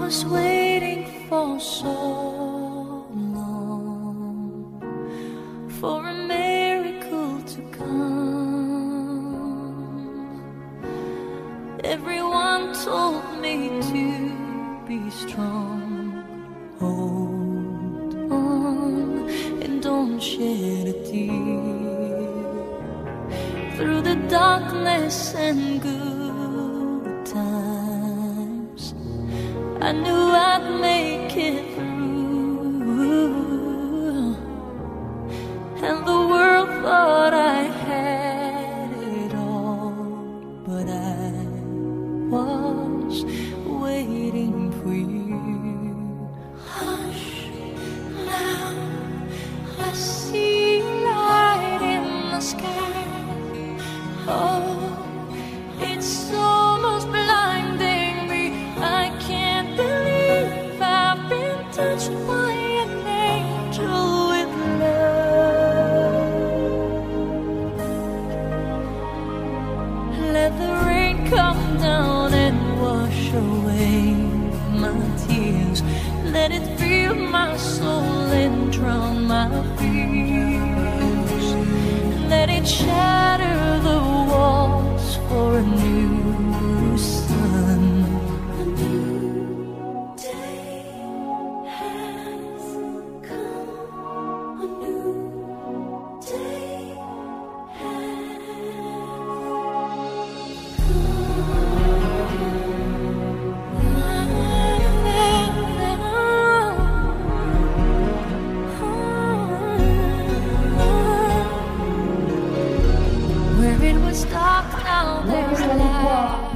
was waiting for so long for a miracle to come. Everyone told me to be strong, hold on, and don't shed a tear. Through the darkness and good times, I knew I'd make it through, and the world thought I had it all, but I was waiting for you. Hush, now I see light in the sky. Oh, it's almost blinding me. I can't believe I've been touched by an angel with love. Let the rain come down and wash away my tears. Let it fill my soul and drown my fears. Let it shatter the walls for a new sun. A new day has come. A new day has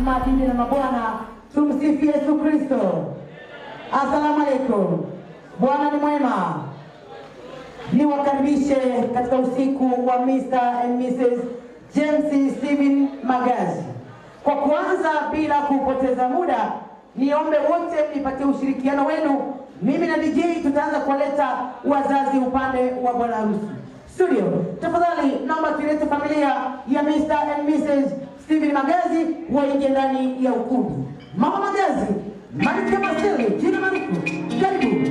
Mabibi na mabwana, tumsifu Yesu Kristo. Asalamu alaykum. Bwana ni mwema. Niwakaribishe katika usiku wa Mr. and Mrs. James Stephen Magazi. Kwa kuanza bila kupoteza muda, niombe wote nipatie ushirikiano wenu. Mimi na DJ tutaanza kuwaleta wazazi upande wa bwana harusi. Studio, tafadhali naomba tulete familia ya Mr. and Mrs. Stephen Magazi waingie ndani ya ukumbi. Mama Magazi, Malkia Marceli, jina maarufu, karibu.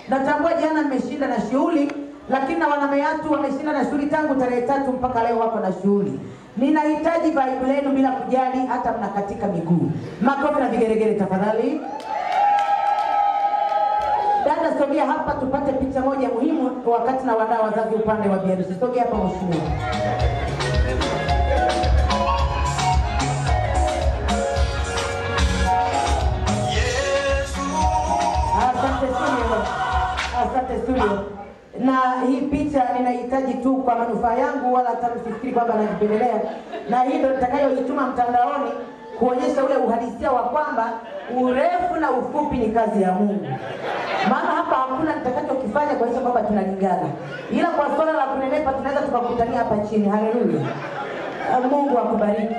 Natambua jana nimeshinda na shughuli, lakini na wanameatu wameshinda na shughuli tangu tarehe 3 mpaka leo wako na shughuli. Ninahitaji vibe lenu bila kujali hata mnakatika miguu. Makofi na vigeregere tafadhali. Dada, sogea hapa tupate picha moja muhimu wakati na wadaa wazazi upande wa biharusi. Sogea hapa mheshimiwa. Asante studio. Na hii picha ninahitaji tu kwa manufaa yangu, wala hata msifikiri kwamba najipendelea. Na hii ndio nitakayoituma mtandaoni kuonyesha ule uhalisia wa kwamba urefu na ufupi ni kazi ya Mungu. Maana hapa hakuna nitakachokifanya kuonyesha kwamba tunalingana. Ila kwa swala la kunenepa tunaweza tukakutania hapa chini. Haleluya. Mungu akubariki,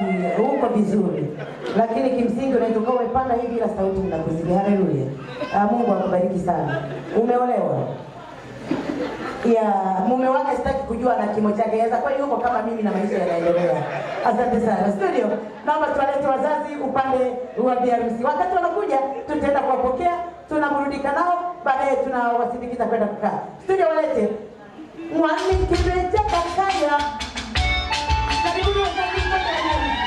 uko vizuri. Lakini kimsingi unaweza umepanda hivi ila sauti inakusikia. Haleluya. Mungu akubariki sana. Umeolewa? Ya mume wake sitaki kujua na kimo chake. Yaweza kwa hiyo kama mimi na maisha yanaendelea. Asante sana. Studio, naomba tuwalete wazazi upande wa biharusi. Wakati wanakuja tutaenda kuwapokea, tunaburudika nao, baadaye tunawasindikiza kwenda kukaa. Studio, walete mwani kimeja kakaya. Karibu wazazi kwa biharusi.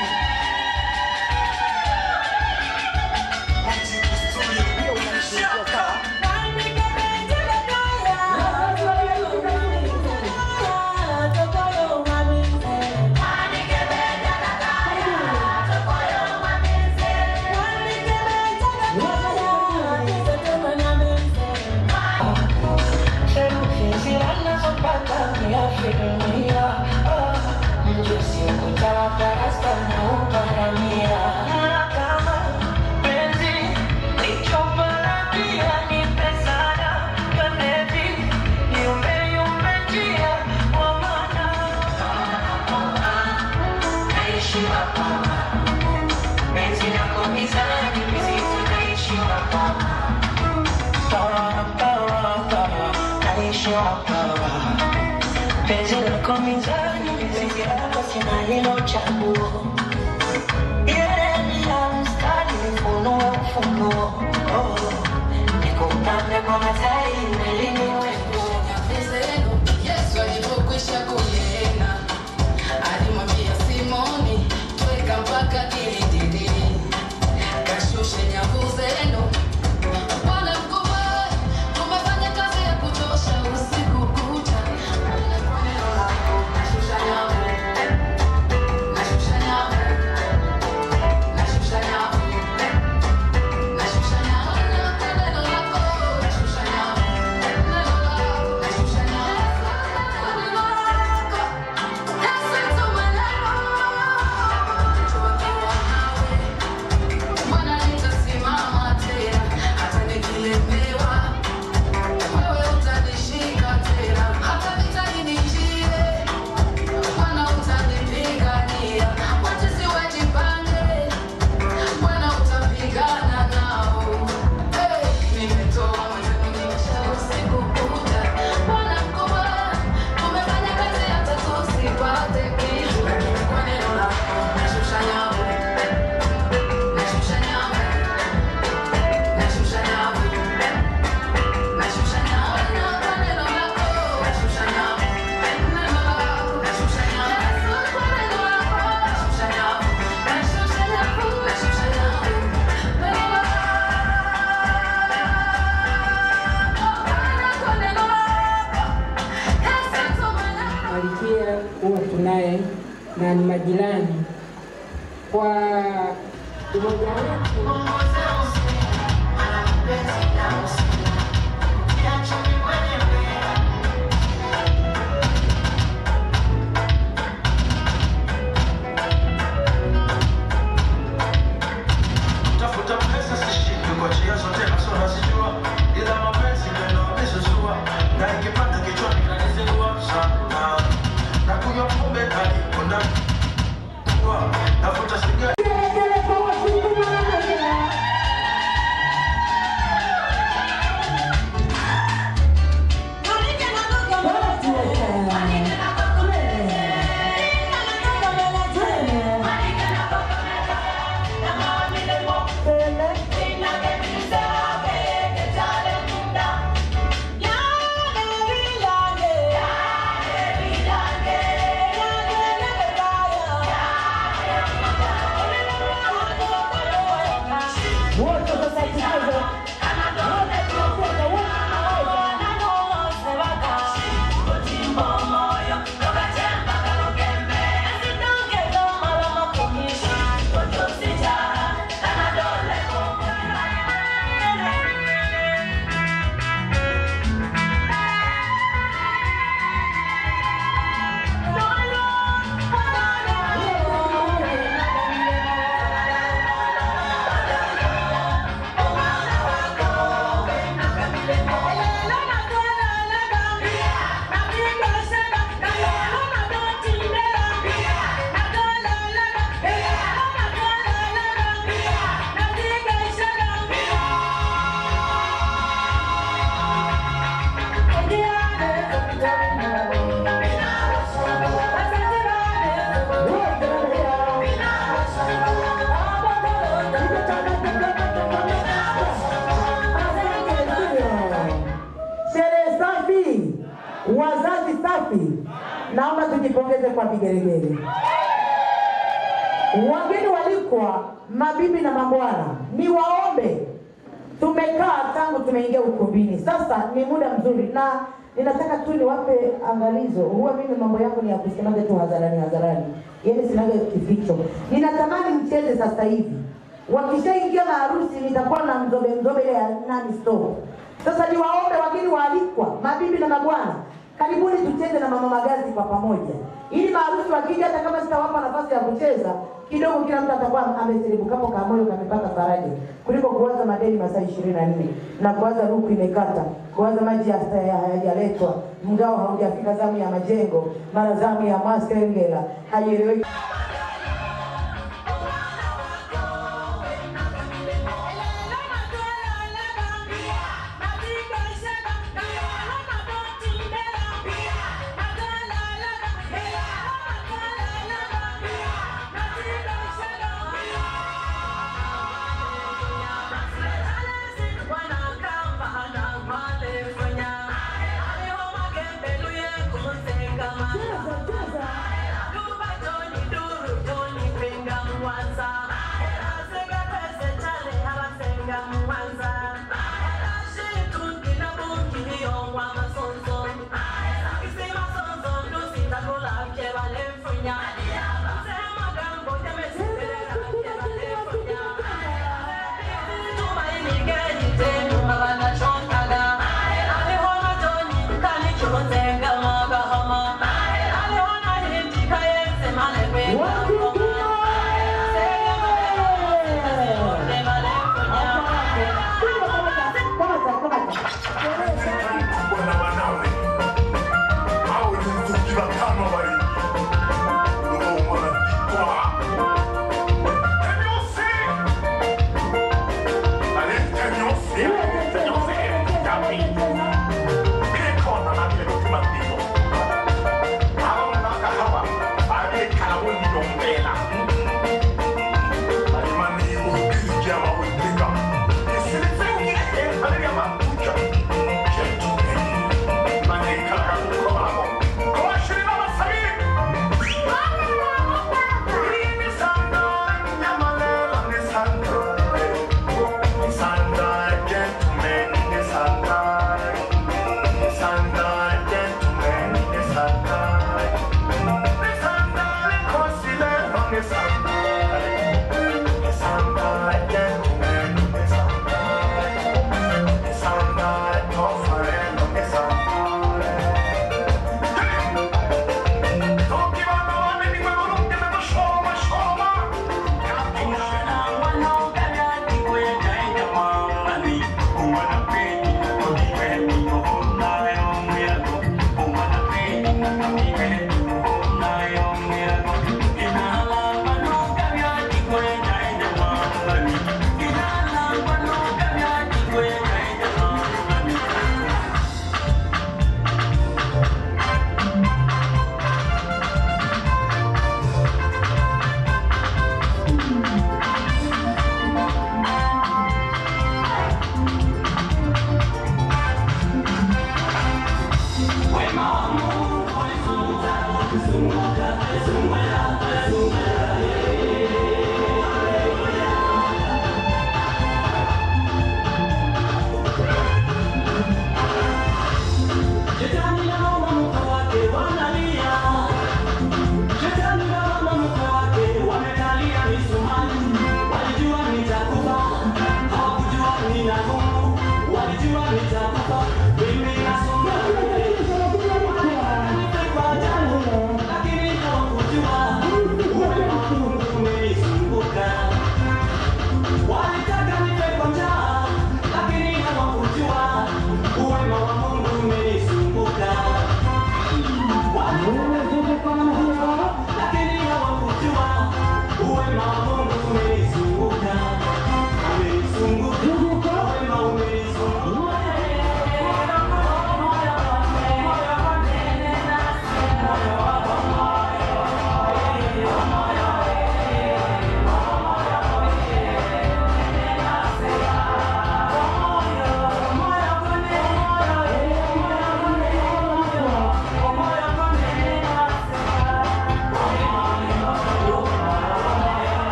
Tunaye na ni majirani kwa umoja wetu. Wazazi safi, naomba tujipongeze kwa vigelegele. Wageni walikuwa mabibi na mabwana, ni waombe. Tumekaa tangu tumeingia ukumbini. Sasa ni muda mzuri na ninataka tu niwape angalizo. Huwa mimi mambo yangu ni ya kusemaje tu hadharani. Yaani sinaga kificho. Ninatamani mcheze sasa hivi. Wakishaingia maharusi nitakuwa na mzobe ile ya nani stop. Sasa ni waombe wageni waalikwa, mabibi na mabwana, karibuni tucheze na Mama Magazi kwa pamoja. Ili maharusi wakija hata kama sitawapa nafasi ya kucheza, kidogo kila mtu atakuwa ameseribukapo kama moyo kamepata faraja. Kuliko kuanza madeni masaa 24 na kuanza ruku imekata, kuanza maji hayajaletwa, mgao haujafika, zamu ya majengo, mara zamu ya Maskengela, haieleweki.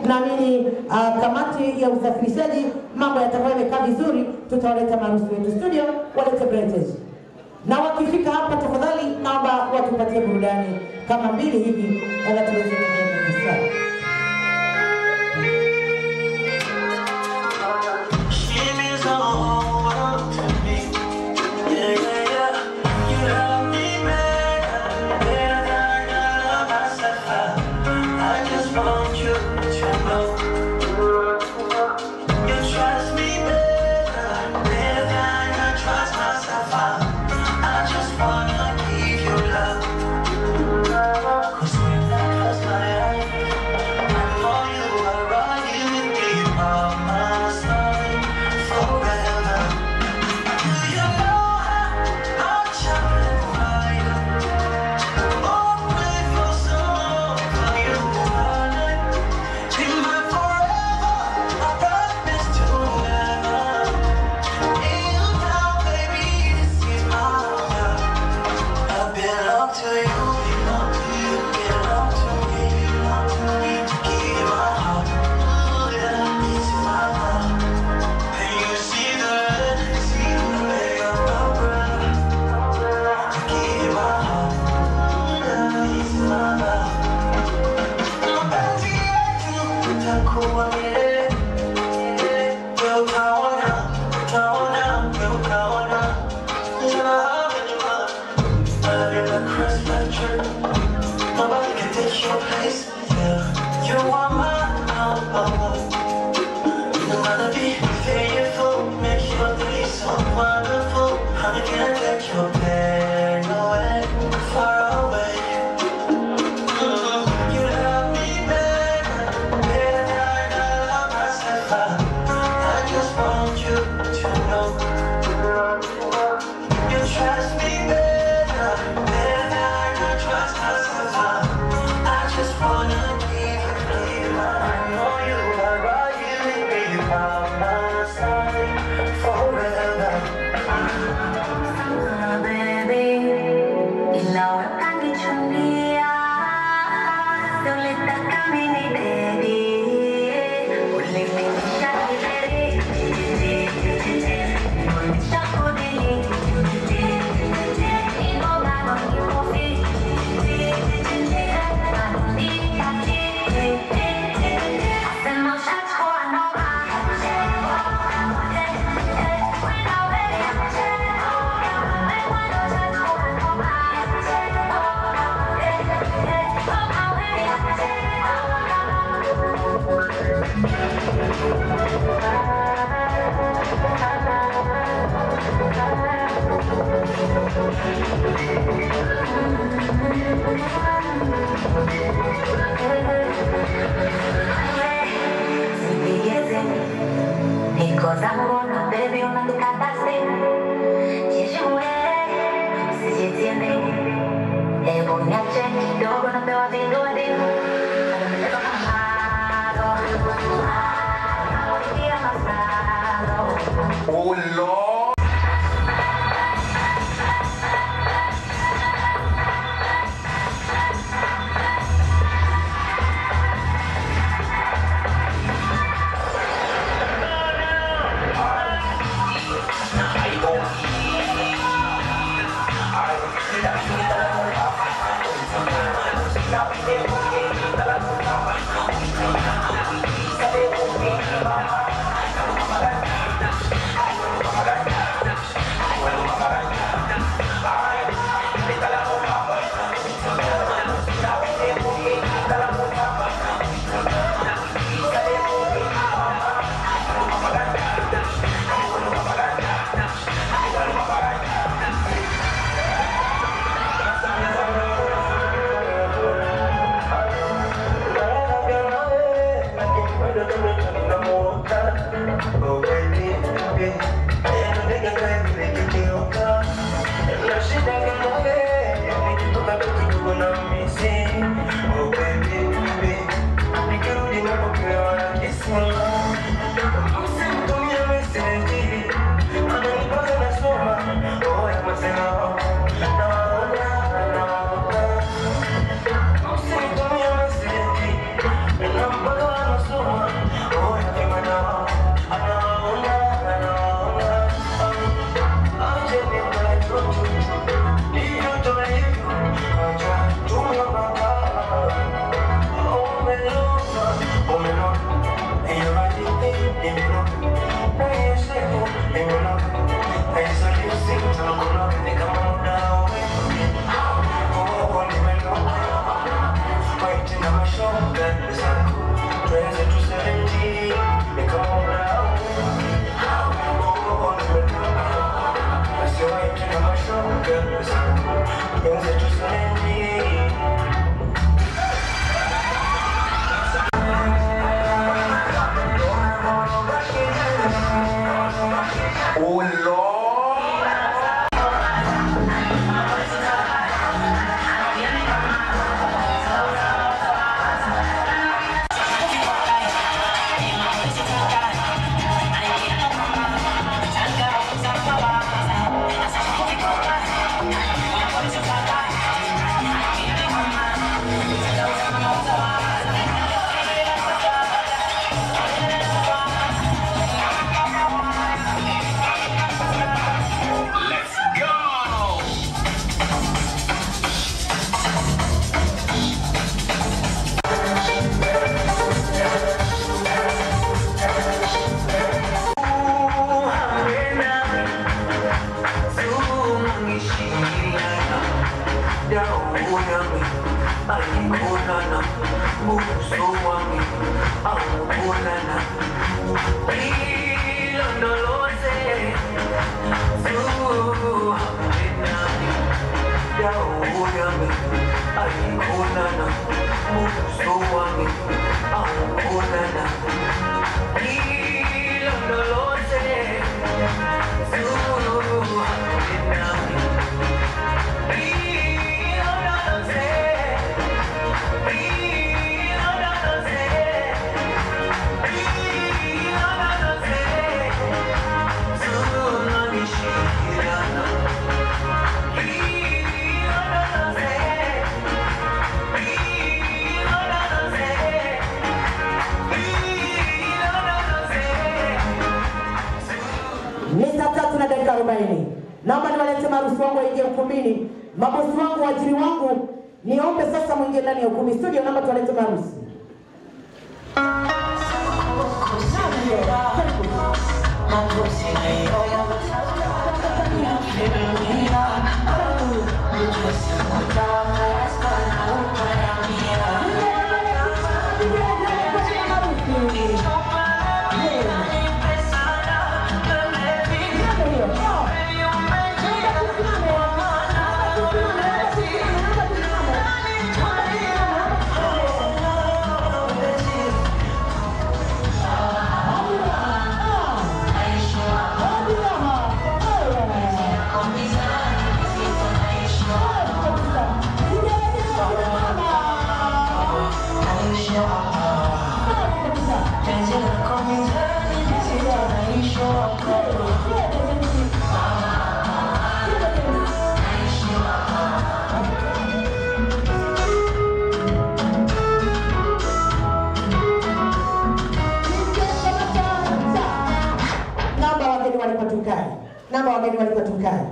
Naamini kamati ya usafirishaji mambo yatakuwa yamekaa vizuri, tutawaleta marusi wetu studio walete British. Na wakifika hapa tafadhali naomba watupatie burudani kama mbili hivi wala tuweze kuendelea. I just wanna Oh Lord. Naomba niwalete marufu wangu waingie ukumbini. Mabosi wangu, wajiri wangu, niombe sasa mwingie ndani ya ukumbi. Studio, naomba tuwalete marufu. Sure. Namba wageni walikuwa tukae.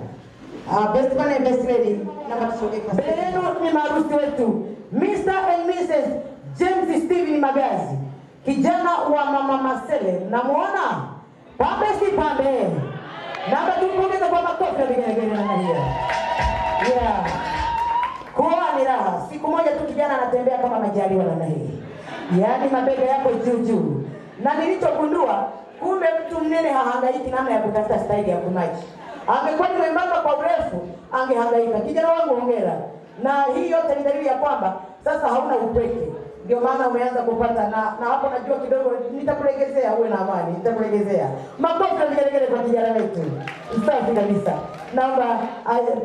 Best man and best lady. Namba tusogee kwa mbele yenu ni maharusi wetu. Mr. and Mrs. James Steven Magazi. Kijana wa Mama Marcelle. Namuona? Pambe si pambe. Namba tumpongeza kwa makofi ya vigene namna hiyo. Yeah. Kuoa ni raha. Siku moja tu kijana anatembea kama majaliwa namna hii. Yaani mabega yako juu juu. Na nilichogundua kumbe mtu mnene hahangaiki namna ya kutafuta staili ya kumachi. Angekuwa ni mwembamba kwa urefu, angehangaika. Kijana wangu hongera. Na hii yote ni dalili ya kwamba sasa hauna upweke. Ndio maana umeanza kupata na hapo najua kidogo nitakulegezea uwe na amani, nitakulegezea. Makofi na vigelegele kwa kijana wetu. Safi kabisa. Naomba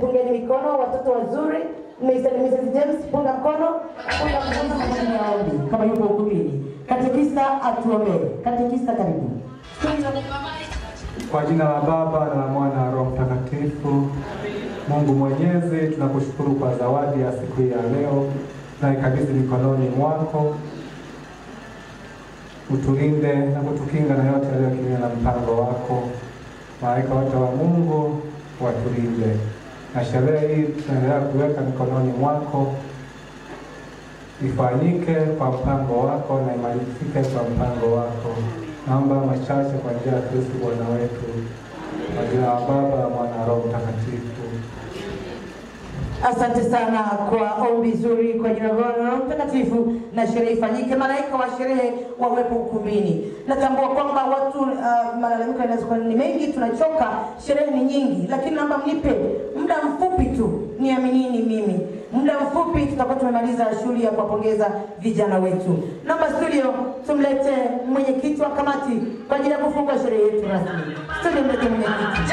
pungeni mikono watoto wazuri. Mrs. James punga mkono. Punga mkono kama yuko ukumbini. Katekista atuombee. Katekista karibu. Kwa jina la Baba na la Mwana na Roho Mtakatifu. Mungu Mwenyezi, tunakushukuru kwa zawadi ya siku ya leo. Na ikabidhi mikononi mwako. Utulinde na kutukinga na yote yaliyo kinyume na mpango wako. Malaika wote wa Mungu watulinde. Na sherehe hii tunaendelea kuweka mikononi mwako. Ifanyike kwa mpango wako na imalizike kwa mpango wako. Naomba machache kwa njia ya Kristo Bwana wetu. Kwa jina la Baba, Mwana na Roho Mtakatifu. Asante sana kwa ombi zuri kwa jina la Roho Mtakatifu na sherehe ifanyike. Malaika wa sherehe wawepo ukumbini. Natambua kwamba watu malalamiko yanaweza ni mengi, tunachoka, sherehe ni nyingi, lakini naomba mnipe muda mfupi tu, niaminini mimi. Muda mfupi tutakuwa tumemaliza shughuli ya kuwapongeza vijana wetu. Naomba studio tumlete mwenyekiti wa kamati kwa ajili ya kufungua sherehe yetu rasmi. Studio mlete mwenyekiti.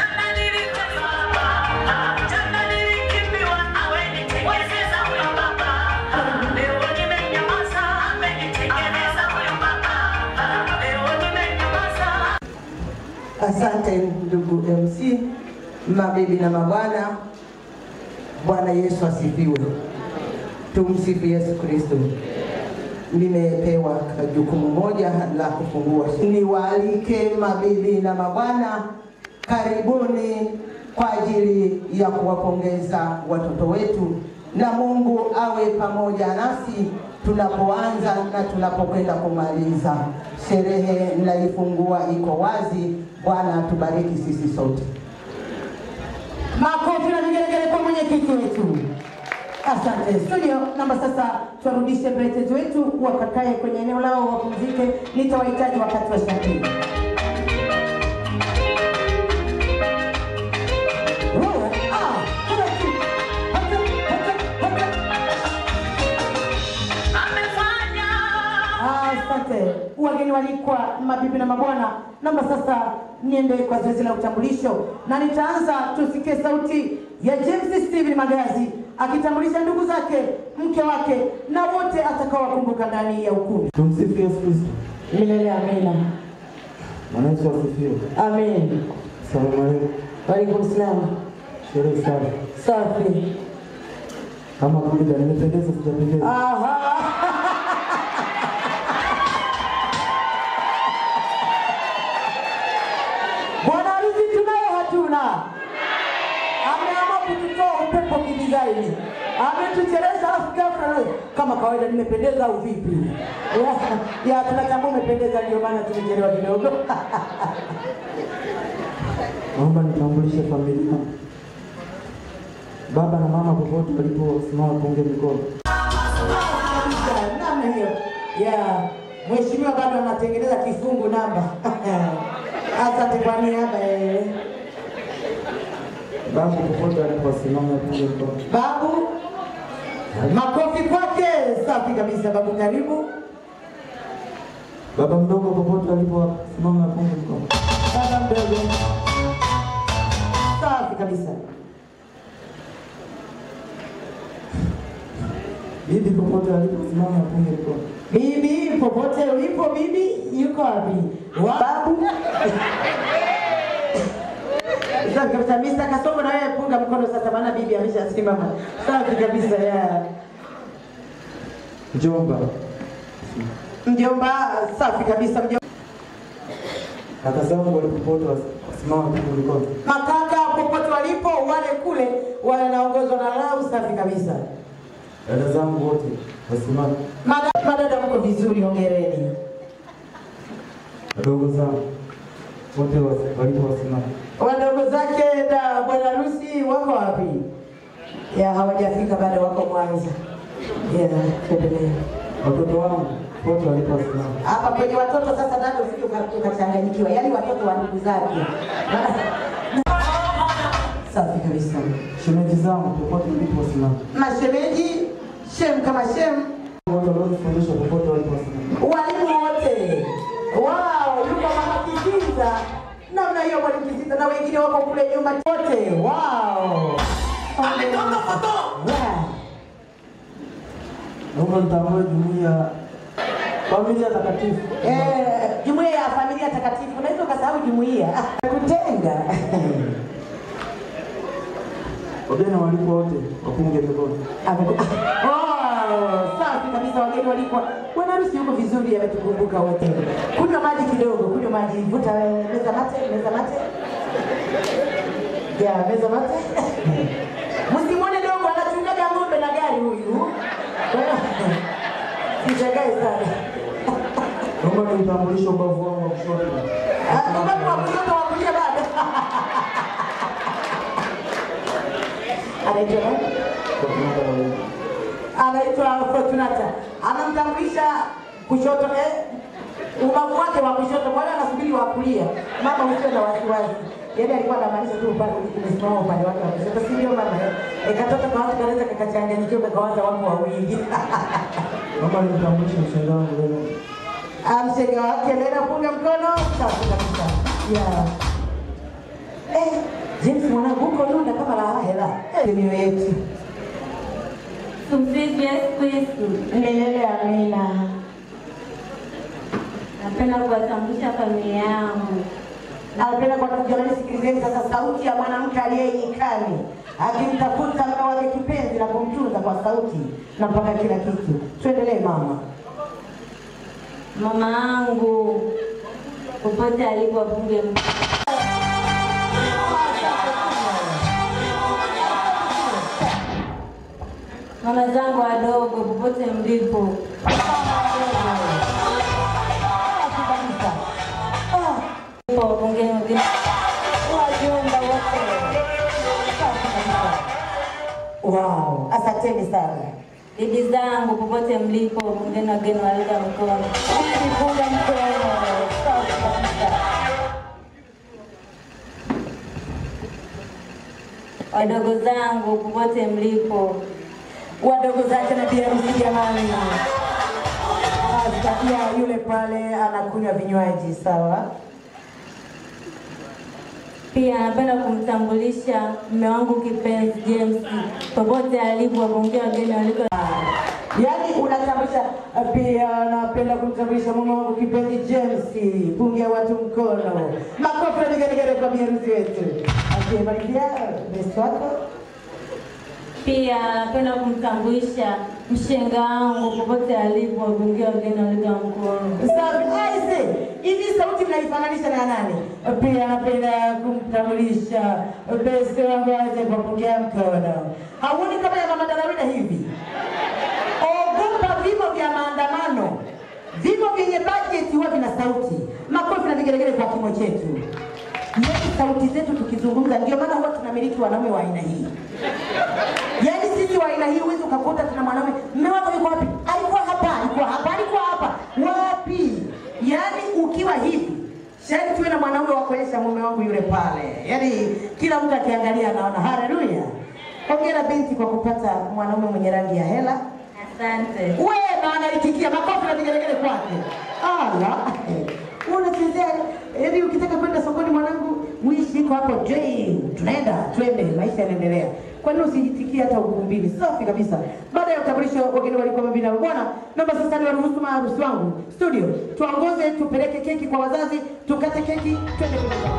Asante ndugu MC, mabibi na mabwana. Bwana Yesu asifiwe. Tumsifu Yesu Kristo. Nimepewa jukumu moja la kufungua. Niwaalike mabibi na mabwana, karibuni kwa ajili ya kuwapongeza watoto wetu, na Mungu awe pamoja nasi tunapoanza na tunapokwenda kumaliza. Sherehe naifungua iko wazi. Bwana tubariki sisi sote. Makofi na vigelegele kwa mwenyekiti wetu. Asante. Studio namba sasa tuwarudishe breakers wetu wakakae kwenye eneo lao wapumzike. Nitawahitaji wakati wa shangwe. Wageni walikuwa mabibi na mabwana. Namba sasa niende kwa zoezi la utambulisho na nitaanza tusikie sauti ya James Steven Magazi akitambulisha ndugu zake, mke wake na wote atakao wakumbuka ndani ya ukumbi. Tumsifu Yesu Kristo. Milele amina. Bwana Yesu asifiwe. Amen. Salamu alaykum. Wa alaykum salaam. Sherehe safi. Safi. Kama kuja nimependeza sijapendeza. Aha. Ameamua kututoa upepo kidizaini. Ametuchelesha alafu ghafla kama kawaida nimependeza au vipi? Ya tunatambua umependeza ndio maana tumechelewa kidogo. Naomba nitambulishe familia. Baba na mama popote waliposimama punge mikono. Namna hiyo. Ya mheshimiwa bado anatengeneza kifungu namba. Asante kwa niaba Babu popote aliposimama punge mikono. Babu, makofi kwake. Safi kabisa babu, karibu. Baba mdogo popote aliposimama punge mikono. Baba mdogo. Safi kabisa. Bibi popote aliposimama punge mikono. Bibi popote ulipo, bibi yuko wapi? Babu. Safi kabisa. Mr. Kasongo na wewe punga mkono sasa, maana bibi ameshasimama. Safi kabisa ya. Mjomba. Mjomba, safi kabisa mjomba. Kaka zangu walipopote wasimama punge mikono. Makaka kule wanaongozwa na lau safi kabisa. Dada zangu wote wasimame. Madada mko vizuri, hongereni. Wadogo zangu wote walipo wasimame. Wadogo zake na bwana harusi wako wapi? Ya hawajafika bado, wako Mwanza. Ya tuendelee. Watoto wangu wote walipo wasimame. Hapa kwenye watoto sasa dada usije ukachanganyikiwa. Yaani watoto wa ndugu zake. Safi kabisa. Shemeji zangu popote walipo wasimame. Mashemeji, shem kama shem. Wote waliofundisha popote walipo wasimame. Walimu wote. Wow, yuko mama Kizinza. Namna hiyo mwalimu Kizinza na wengine wako kule nyuma wote. Wow. Ametoka foto. Naomba nitambue jumuiya familia takatifu. Jumuiya ya familia takatifu. Unaweza ukasahau jumuiya. Kutenga. Wageni walipo wote wapunge mikono. Safi kabisa, wageni walikuwa. Bwana harusi yuko vizuri, ametukumbuka wote. Kunywa maji kidogo, kunywa maji, vuta meza mate, meza mate. Ya, meza mate. Msimuone dogo anachungaga ng'ombe na gari huyu. Sijagae sana. Naomba nitambulishe ubavu wangu wa kushoto. Ubavu wa kushoto wa kulia bado. Anaitwa Fortunata. Anamtambulisha kushoto ubavu wake wa kushoto, kwa hiyo anasubiri wa kulia. Mama usio na wasiwasi. Yaani alikuwa anamaanisha tu upande umesimama upande wake wa kushoto. Si ndio mama? Katoto kwa watu kanaweza kakachanganyikiwa kawaza wako wawili. Naomba nitambulishe mshenga wangu leo. Mshenga wake leo punga mkono. Safi kabisa. Yeah. James mwanangu uko nunda kama la hela. Ndio yetu. Tumsifu Yesu Kristo. Milele amina. Napenda kuwatambulisha familia yangu. Napenda kwa jamani, sikilizeni sasa sauti ya mwanamke aliyenyikani akimtafuta mume wake kipenzi na kumtunza kwa sauti na mpaka kila kitu. Tuendelee mama. Mama yangu popote alipo apunge mkono. Mama zangu wadogo popote mlipo. Pongeni wageni. Wajomba wote. Wow, asanteni sana. Bibi zangu popote mlipo, pongeni wageni walika mkono. Punga mkono. Wadogo zangu popote mlipo. Wadogo zake na biharusi jamani. Asikia yule pale anakunywa vinywaji, sawa? Pia napenda kumtambulisha mume wangu kipenzi James popote alipo, wapongea wageni waliko. Yaani unatambulisha. Pia napenda kumtambulisha mume wangu kipenzi James, pungia watu mkono. Makofi nigere kwa biharusi wetu. Asiyebarikia best wako. Pia napenda kumtambulisha mshenga wangu popote alipo, wapongea wageni waliko mkono. Safi. Aise, hivi sauti mnaifananisha na nani? Pia napenda kumtambulisha best wangu aje kupokea mkono. Hauoni kama ya mama Darawida hivi? Ogopa vimo vya maandamano. Vimo vyenye budget huwa vina sauti. Makofi na vigelegele kwa kimo chetu. Yaani sauti zetu tukizungumza, ndio maana huwa tunamiliki wanaume wa aina hii. Yaani sisi wa aina hii huwezi ukakuta tuna mwanaume, mume wako yuko wapi? Alikuwa hapa, alikuwa hapa, alikuwa hapa. Wapi? Yaani ukiwa hivi, shani tuwe na mwanaume wa kuonyesha mume wangu yule pale. Yaani kila mtu akiangalia anaona haleluya. Hongera binti kwa kupata mwanaume mwenye rangi ya hela. Asante. Wewe maana itikia makofi na vigelegele kwake. Ala. Unachezea, yaani ukitaka kwenda sokoni mwanangu, mwishi iko hapo, twende, maisha yanaendelea. Kwa nini usijitikie hata ukumbini? Safi kabisa. Baada ya utambulisho wageni walikuwa mabina bwana, naomba sasa ni waruhusu maharusi wangu studio tuongoze, tupeleke keki kwa wazazi, tukate keki, twende kwa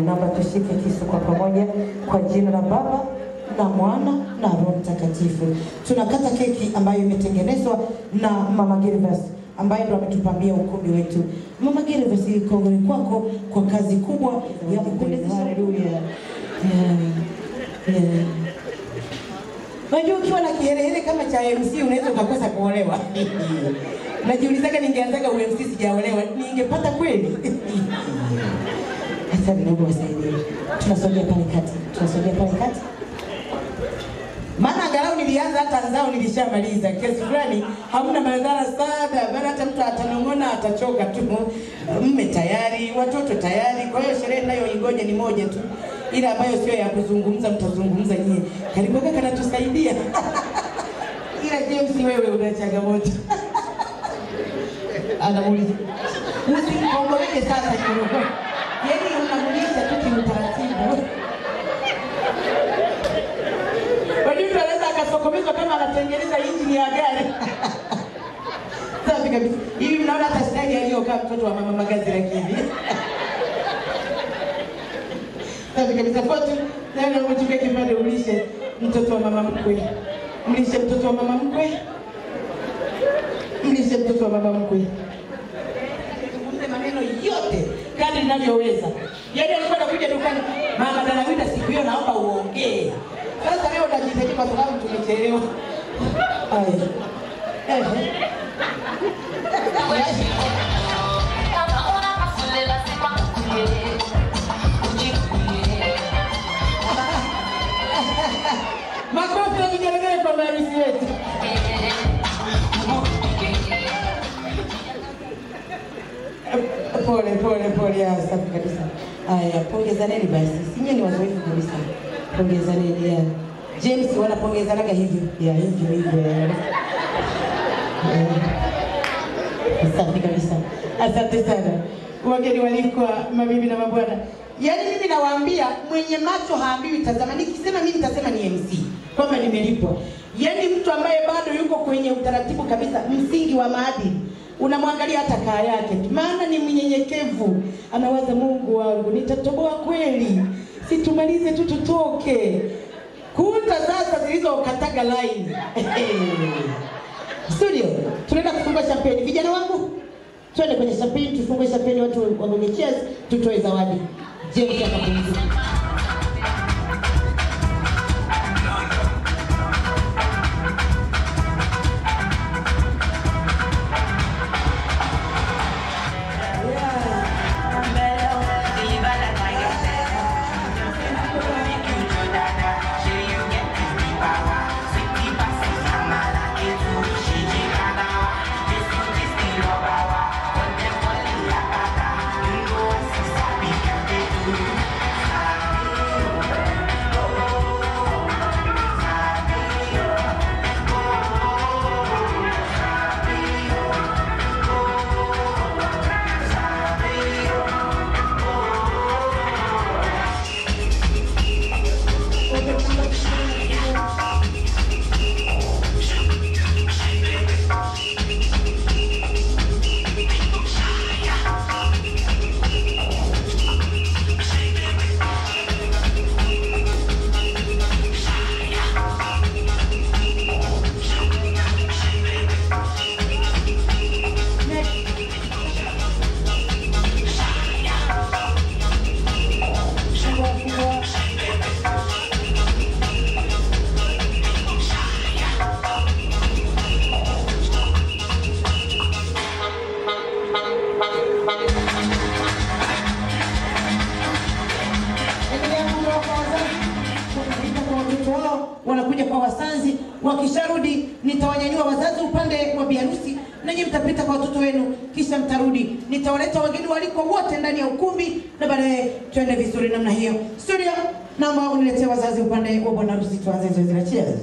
Naomba tushike kisu kwa pamoja kwa jina la Baba na Mwana na Roho Mtakatifu. Tunakata keki ambayo imetengenezwa na Mama Gervas ambaye ndo ametupambia ukumbi wetu. Mama Gervas, kongole kwako kwa kazi kubwa ya kupendeza. Haleluya. Unajua ukiwa na kiherehere kama cha MC unaweza ukakosa kuolewa. Najiulizaga ningeanzaga UMC sijaolewa ningepata kweli? Sasa ndugu wasaidie. Tunasogea pale kati. Maana angalau nilianza hata nzao nilishamaliza. Kesi fulani hamna madhara sana. Bana hata mtu atanongona atachoka tu. Mme tayari, watoto tayari. Kwa hiyo sherehe nayo ingoje ni moja tu. Ila ambayo sio ya kuzungumza mtazungumza nyie. Karibu kaka anatusaidia. Ila James wewe una changamoto. Anamuuliza. Usikongoleke sasa kidogo. Yeye unamulisha tu kiutaratibu. Wajua anaweza akasokomezwa kama anatengeneza injini ya gari. Safi kabisa. Hivi mnaona hata style aliyokaa mtoto wa Mama Magazi lakini. Safi kabisa. Foto na mtuke kipande ulishe mtoto wa mama mkwe. Mlishe mtoto wa mama mkwe. Mlishe mtoto wa mama mkwe. Maneno yote kadri ninavyoweza. Yaani alikuwa anakuja dukani, mama Darawida siku hiyo naomba uongee. Sasa leo najitahidi kwa sababu tumechelewa. Makofi na vigelegele kwa maharusi wetu. Pole safi kabisa. Haya, pongezaneni basi. Sinye ni wazoefu kabisa. Pongezaneni ya. James wanapongezanaga hivyo. Ya hivyo. Safi kabisa. Asante sana. Wageni walikuwa mabibi na mabwana. Yaani mimi nawaambia mwenye macho haambiwi tazama. Nikisema mimi nitasema ni MC. Kama nimelipwa. Yaani mtu ambaye bado yuko kwenye utaratibu kabisa msingi wa maadili. Unamwangalia hata kaa yake. Maana ni mnyenyekevu. Anawaza Mungu wangu nitatoboa kweli. Situmalize tu tutoke. Kuta sasa zilizokataga line. Studio, tunaenda kufungua champagne. Vijana wangu, twende kwenye champagne, tufungue champagne watu wagonye cheers, tutoe zawadi. James akapumzika. Wanakuja kwa wasanzi, wakisharudi nitawanyanyua wazazi upande wa biharusi na nyinyi mtapita kwa watoto wenu, kisha mtarudi. Nitawaleta wageni waliko wote ndani ya ukumbi na baadaye tuende vizuri namna hiyo. Studio, naomba uniletee wazazi upande wa bwana harusi, tuanze zoezi la cheers.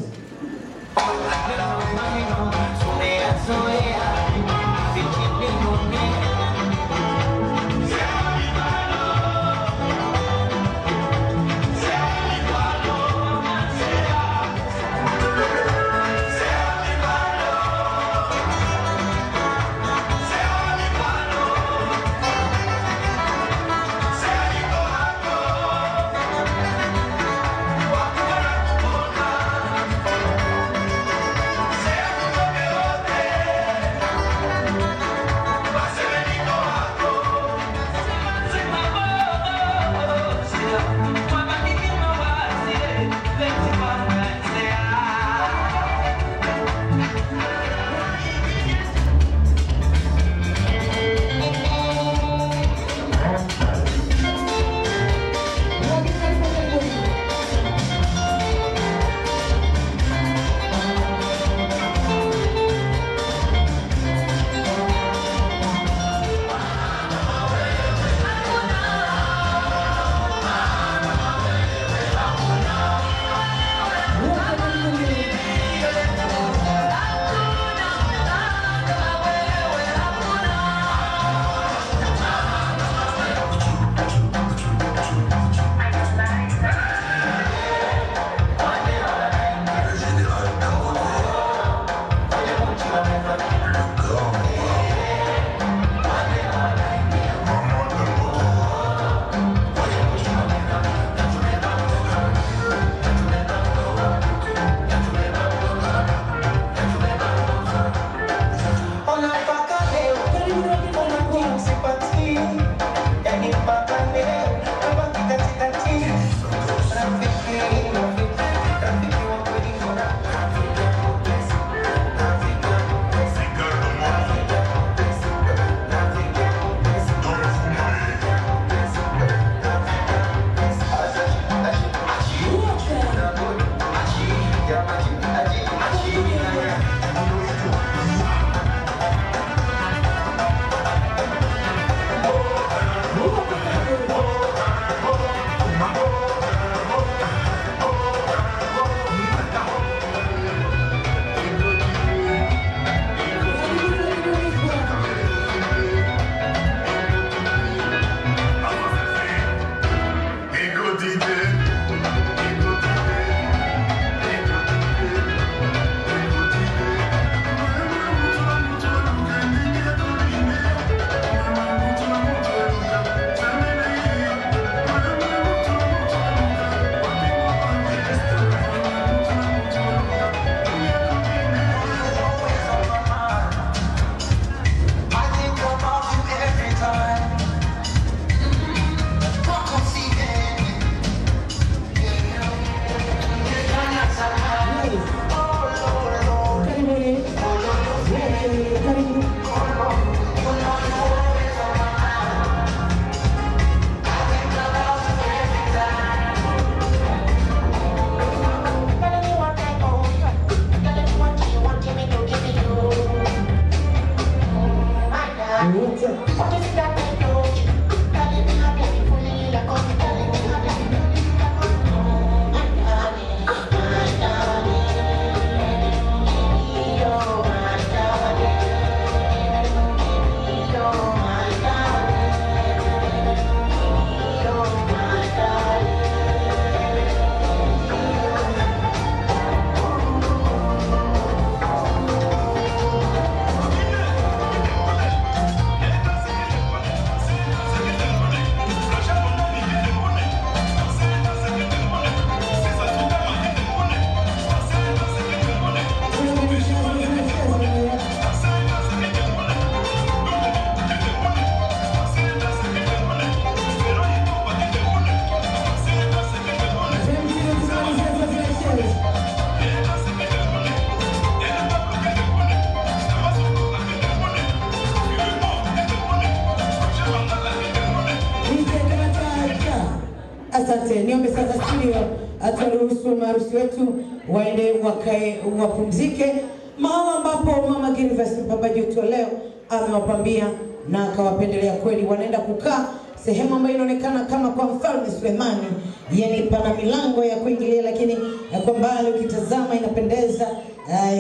Asante. Niombe sasa studio aturuhusu maharusi wetu waende wakae wapumzike mahali ambapo Mama Gervas Mpambaji wetu leo amewapambia na akawapendelea kweli. Wanaenda kukaa sehemu ambayo inaonekana kama kwa Mfalme Sulemani, yani pana milango ya kuingilia, lakini kwa mbali ukitazama inapendeza.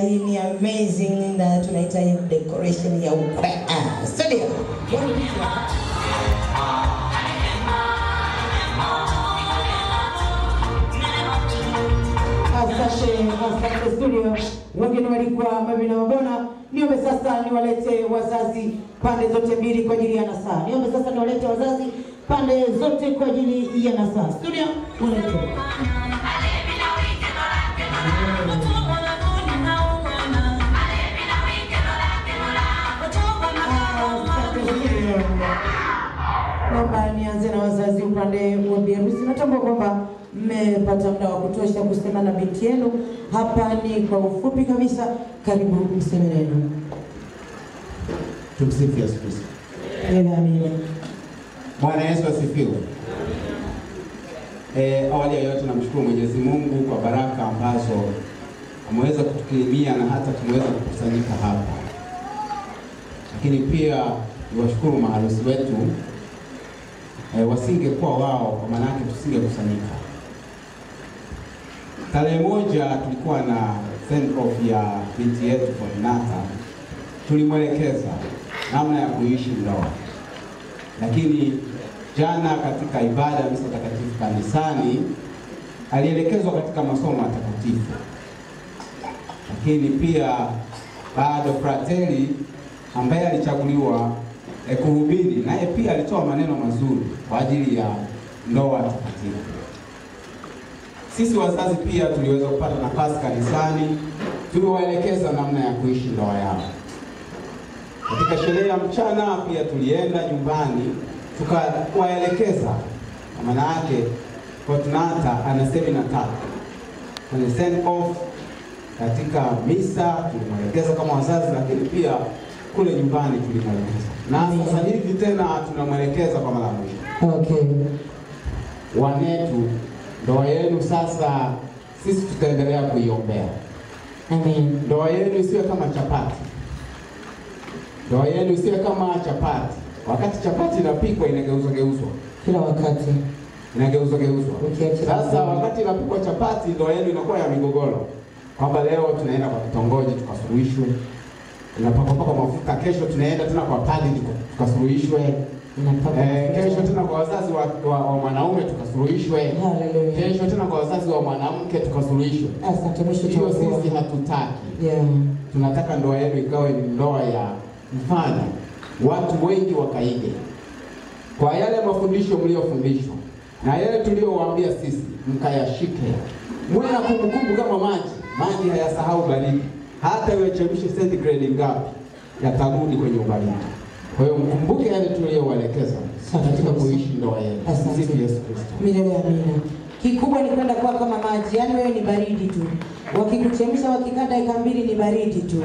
Hii ni amazing na tunaita decoration ya ukwe. Studio. Asante studio. Wengine walikuwa mabibi na mabwana. Niombe sasa niwalete wazazi pande zote mbili kwa ajili ya nasaa. Niombe sasa niwalete wazazi pande zote kwa ajili ya nasaa. Studio, walete. Naomba nianze na wazazi upande wa biharusi. Natambua kwamba mmepata muda wa kutosha kusema na binti yenu. Hapa ni kwa ufupi kabisa, karibu mseme neno. Tumsifu Yesu Kristo. Amina. Bwana Yesu asifiwe. Awali ya yote namshukuru Mwenyezi Mungu kwa baraka ambazo ameweza kutukirimia na hata tumeweza kukusanyika hapa. Lakini pia niwashukuru maharusi wetu. Wasingekuwa wao kwa maana yake tusingekusanyika. Tarehe moja tulikuwa na send off ya binti yetu Fortunata. Tulimwelekeza namna ya kuishi ndoa. Lakini jana katika ibada ya misa takatifu kanisani alielekezwa katika masomo matakatifu. Lakini pia bado frateli ambaye alichaguliwa kuhubiri naye pia alitoa maneno mazuri kwa ajili ya ndoa takatifu. Sisi wazazi pia tuliweza kupata nafasi kanisani, tuliwaelekeza namna ya kuishi ndoa yao. Katika sherehe ya mchana pia tulienda nyumbani tukawaelekeza. Maana yake Fortunata ana semina 3. Kwenye send off, katika misa tulimwelekeza kama wazazi, lakini pia kule nyumbani tulimwelekeza. Na sasa hivi tena tunamwelekeza kwa mara mwisho. Okay. Wanetu, ndoa yenu sasa sisi tutaendelea kuiombea. Amen. Ndoa yenu isiwe kama chapati. Ndoa yenu isiwe kama chapati. Wakati chapati inapikwa inageuzwa kila wakati. Inageuzwa. Sasa wakati inapikwa chapati, ndoa yenu inakuwa ya migogoro. Kwamba leo tunaenda kwa kitongoji tukasuluhishwe. Tunapaka mafuta, kesho tunaenda tena kwa padri tukasuluhishwe. Kesho tena kwa wazazi wa mwanaume tukasuluhishwe. Kesho tena kwa wazazi wa mwanamke tukasuluhishwe. Hiyo sisi hatutaki. Tunataka ndoa yenu ikawe ni ndoa ya mfano, watu wengi wakaige. Kwa yale mafundisho mliofundishwa na yale tuliowaambia sisi mkayashike. Muwe na kumbukumbu kama maji hayasahau baridi. Hata iwechemshe centigrade ngapi yatarudi kwenye ubaridi. Kwa hiyo mkumbuke yale tuliyowaelekeza katika kuishi ndoa yenu. Asante Yesu Kristo. Milele amina. Kikubwa ni kwenda kwa kama maji, yani wewe ni baridi tu. Wakikuchemsha wakikata dakika 2 ni baridi tu.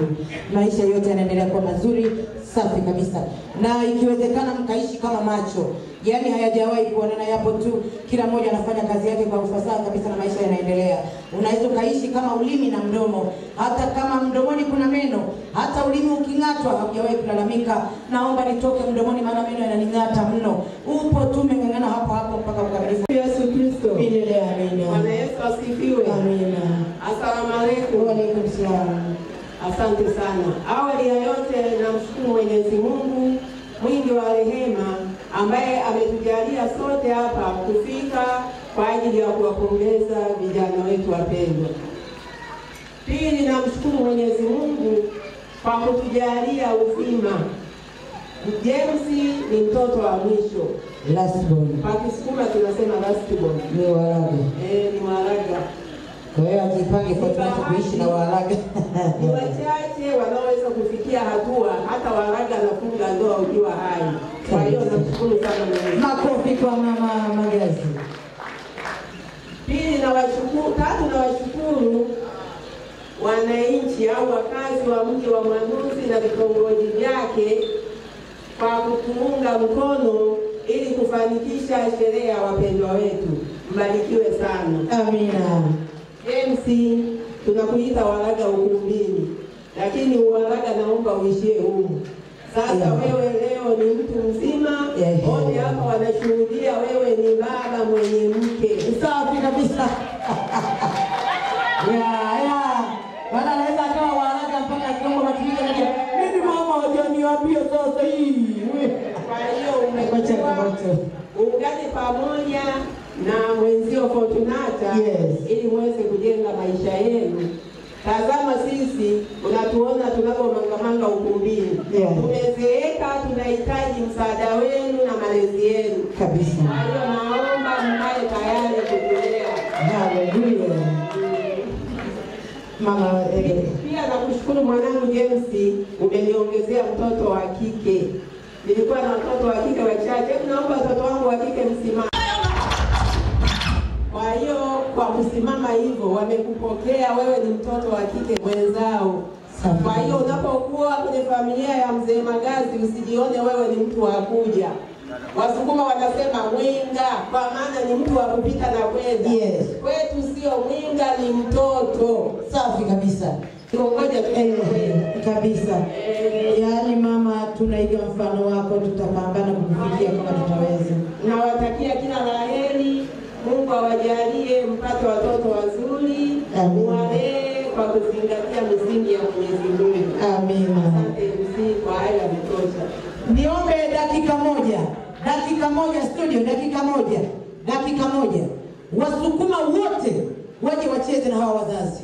Maisha yote yanaendelea kuwa mazuri, safi kabisa. Na ikiwezekana mkaishi kama macho. Yani hayajawahi kuonana, yapo tu. Kila mmoja anafanya kazi yake kwa ufasaha kabisa na maisha yanaendelea. Unaweza kaishi kama ulimi na mdomo. Hata kama mdomoni kuna meno, hata ulimi uking'atwa haujawahi kulalamika, naomba nitoke mdomoni maana meno yananing'ata mno. Upo tu meng'ang'ana hapo mpaka ukamilifu. Yesu Kristo. Milele amina. Bwana Yesu asifiwe. Amina. Asalamu alaykum. Wa alaykum salaam. Asante sana. Awali ya yote namshukuru Mwenyezi Mungu mwingi wa rehema ambaye ametujalia sote hapa kufika kwa ajili ya kuwapongeza vijana wetu wapendwa. Pili, namshukuru Mwenyezi Mungu kwa kutujalia uzima. James ni mtoto wa mwisho. Last born. Kwa Kisukuma tunasema last born. Ni Waaraga. Ni Waaraga. Kwa hiyo ajipange kwa kuishi na Waaraga. Ni wachache wanaoweza kufikia hatua hata Waaraga anafunga ndoa ukiwa hai. Kwa hiyo namshukuru sana Mwenyezi. Makofi kwa Mama Magazi. Pili, nawashukuru wananchi au wakazi wa mji wa Mwanuzi na vitongoji vyake kwa kutuunga mkono ili kufanikisha sherehe ya wapendwa wetu. mbarikiwe sana. Amina. MC, tunakuita waraga ukumbini, lakini waraga naomba uishie humu. Sasa wewe leo ni mtu mzima, wote hapa wanashuhudia wewe ni baba mwenye mke. Safi kabisa. Bwana anaweza akawa waraga mpaka kiomba matumizi na mimi mama hajaniambia sasa hii. Kwa hiyo umekuwa ungane pamoja na mwenzio Fortunata, ili muweze kujenga maisha yenu. Tazama sisi unatuona tunapomangamanga ukumbini. Tumezeeka, tunahitaji msaada wenu na malezi yenu kabisa. Kwa hiyo naomba mkae tayari kutulea. Haleluya. Mama pia nakushukuru mwanangu James, umeniongezea mtoto wa kike. Nilikuwa na watoto wa kike wachache, naomba watoto wangu wa kike msimame. Kwa hiyo kwa kusimama hivyo wamekupokea wewe ni mtoto wa kike mwenzao. Kwa hiyo unapokuwa kwenye familia ya mzee Magazi usijione wewe ni mtu wa kuja. Wasukuma wanasema mwinga, kwa maana ni mtu wa kupita na kwenda. Kwetu sio mwinga, ni mtoto. Safi kabisa. Ngoja kabisa. Yaani mama, tunaiga mfano wako, tutapambana kukufikia kama tutaweza. Nawatakia kila laheri. Mungu awajalie mpate watoto wazuri, muwalee kwa kuzingatia misingi ya Mwenyezi Mungu. Amina. Asante mzee kwa haya mtosha. Niombe dakika moja studio, dakika moja. Wasukuma wote waje wacheze na hawa wazazi.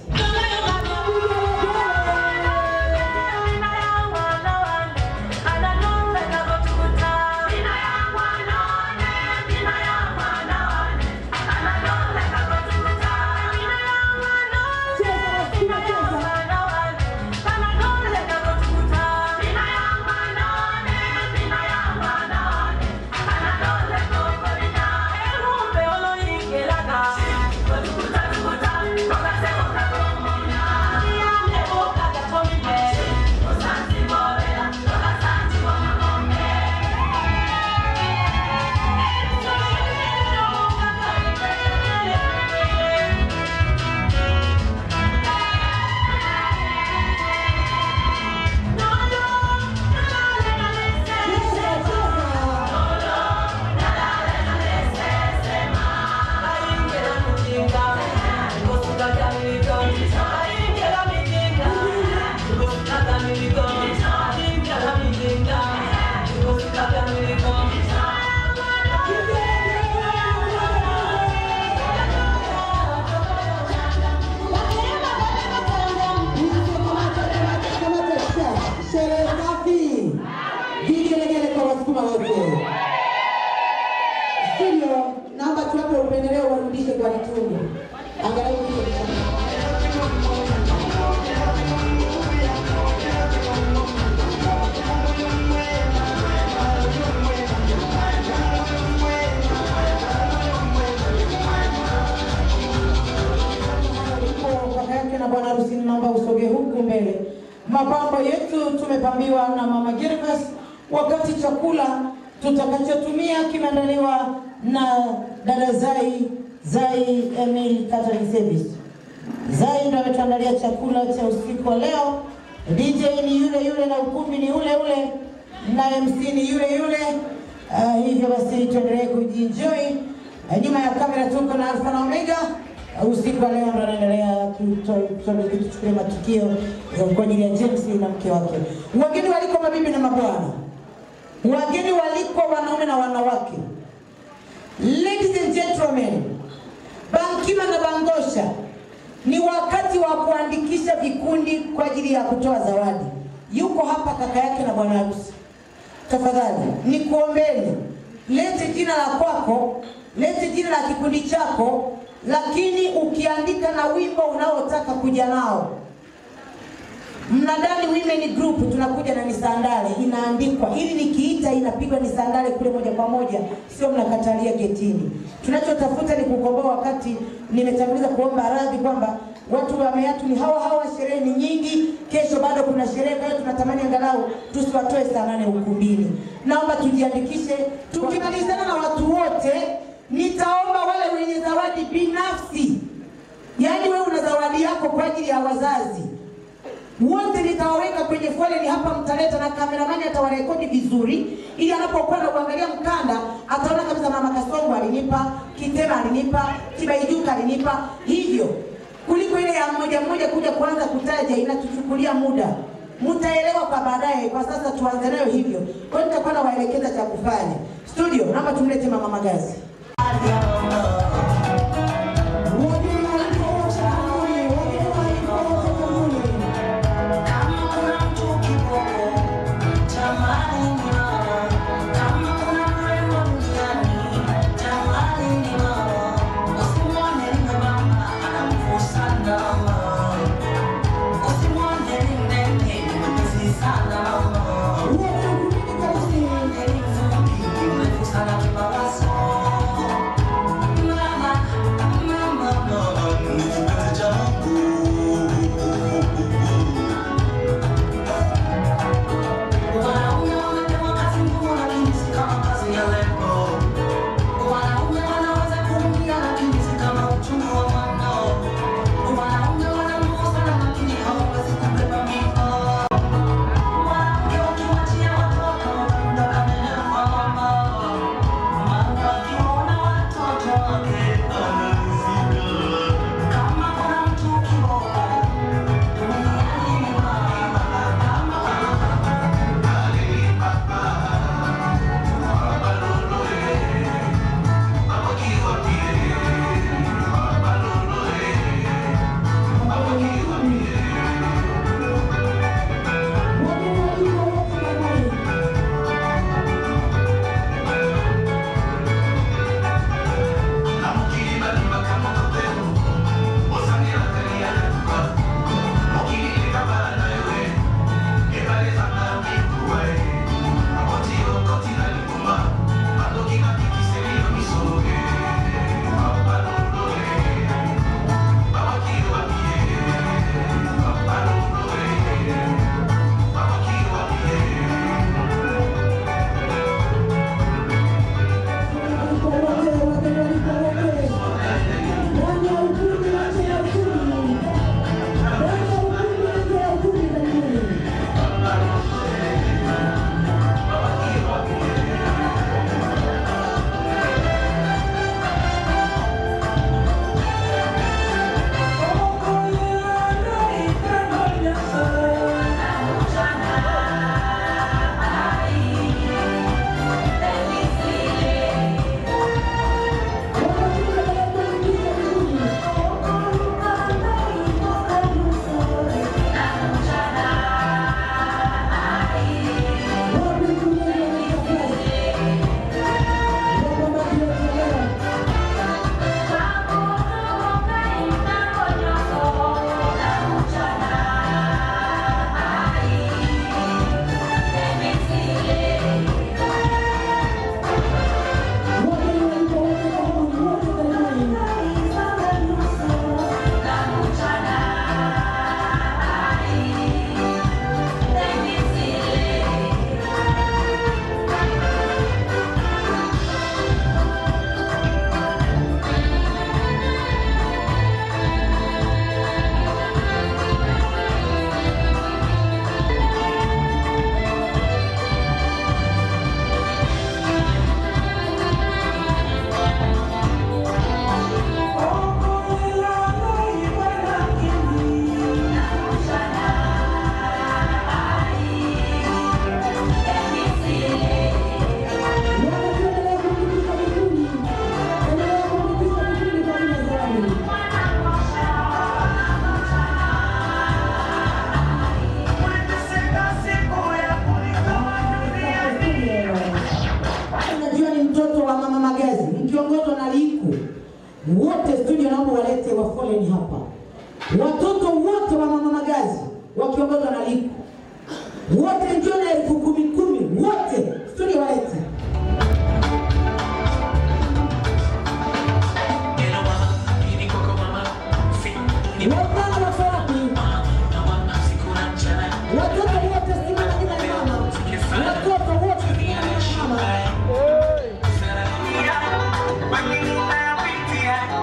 Naomba tuwape upendeleo warudishe kwa kitungu. Angalau na bwana harusi, naomba usoge huku mbele. Mapambo yetu tumepambiwa na Mama Gervas. Wakati chakula tutakachotumia kimeandaliwa na dada Zai Emil Catering Service. Zai ndio ametuandalia chakula cha usiku wa leo. DJ ni yule na ukumbi ni ule na MC ni yule. Hivyo basi tuendelee kujienjoy. Nyuma ya kamera tuko na Alpha na Omega. Usiku wa leo ndo anaendelea tuchukue matukio kwa ajili ya James na mke wake. Wageni waliko mabibi na mabwana. Wageni waliko wanaume na wanawake. Ladies and gentlemen, Bankima na Bangosha, ni wakati wa kuandikisha vikundi kwa ajili ya kutoa zawadi. Yuko hapa kaka yake na bwana harusi. Tafadhali, nikuombeni, lete jina la kwako, lete jina la kikundi chako, lakini ukiandika na wimbo unaotaka kuja nao. Mnadani Women Group tunakuja na Nisandale, inaandikwa ili nikiita inapigwa Nisandale kule moja kwa moja, sio mnakatalia getini. Tunachotafuta ni kukomboa. Wakati nimetanguliza kuomba radhi kwamba watu wameatu ni hawa, sherehe ni nyingi, kesho bado kuna sherehe, kwa hiyo tunatamani angalau tusiwatoe saa 8 ukumbini. Naomba tujiandikishe. Tukimalizana na watu wote, nitaomba wale wenye wenye zawadi binafsi. Yaani wewe una zawadi yako kwa ajili ya wazazi. Wote nitawaweka kwenye foleni hapa, mtaleta na kameramani atawarekodi vizuri ili anapokuwa na kuangalia mkanda ataona kabisa mama Kasongo alinipa, Kitema alinipa, Kibaijuka alinipa. Hivyo kuliko ile ya mmoja mmoja kuja kuanza kutaja inatuchukulia muda. Mtaelewa kwa baadaye, kwa sasa tuanze nayo hivyo. Kwa hiyo nitakuwa nawaelekeza cha kufanya. Studio, naomba tumlete Mama Magazi. Wote studio naomba walete wa foleni hapa. Watoto wote wa Mama Magazi wakiongozwa na Liku. Wote njoo na 10,000 wote studio walete. Yeah.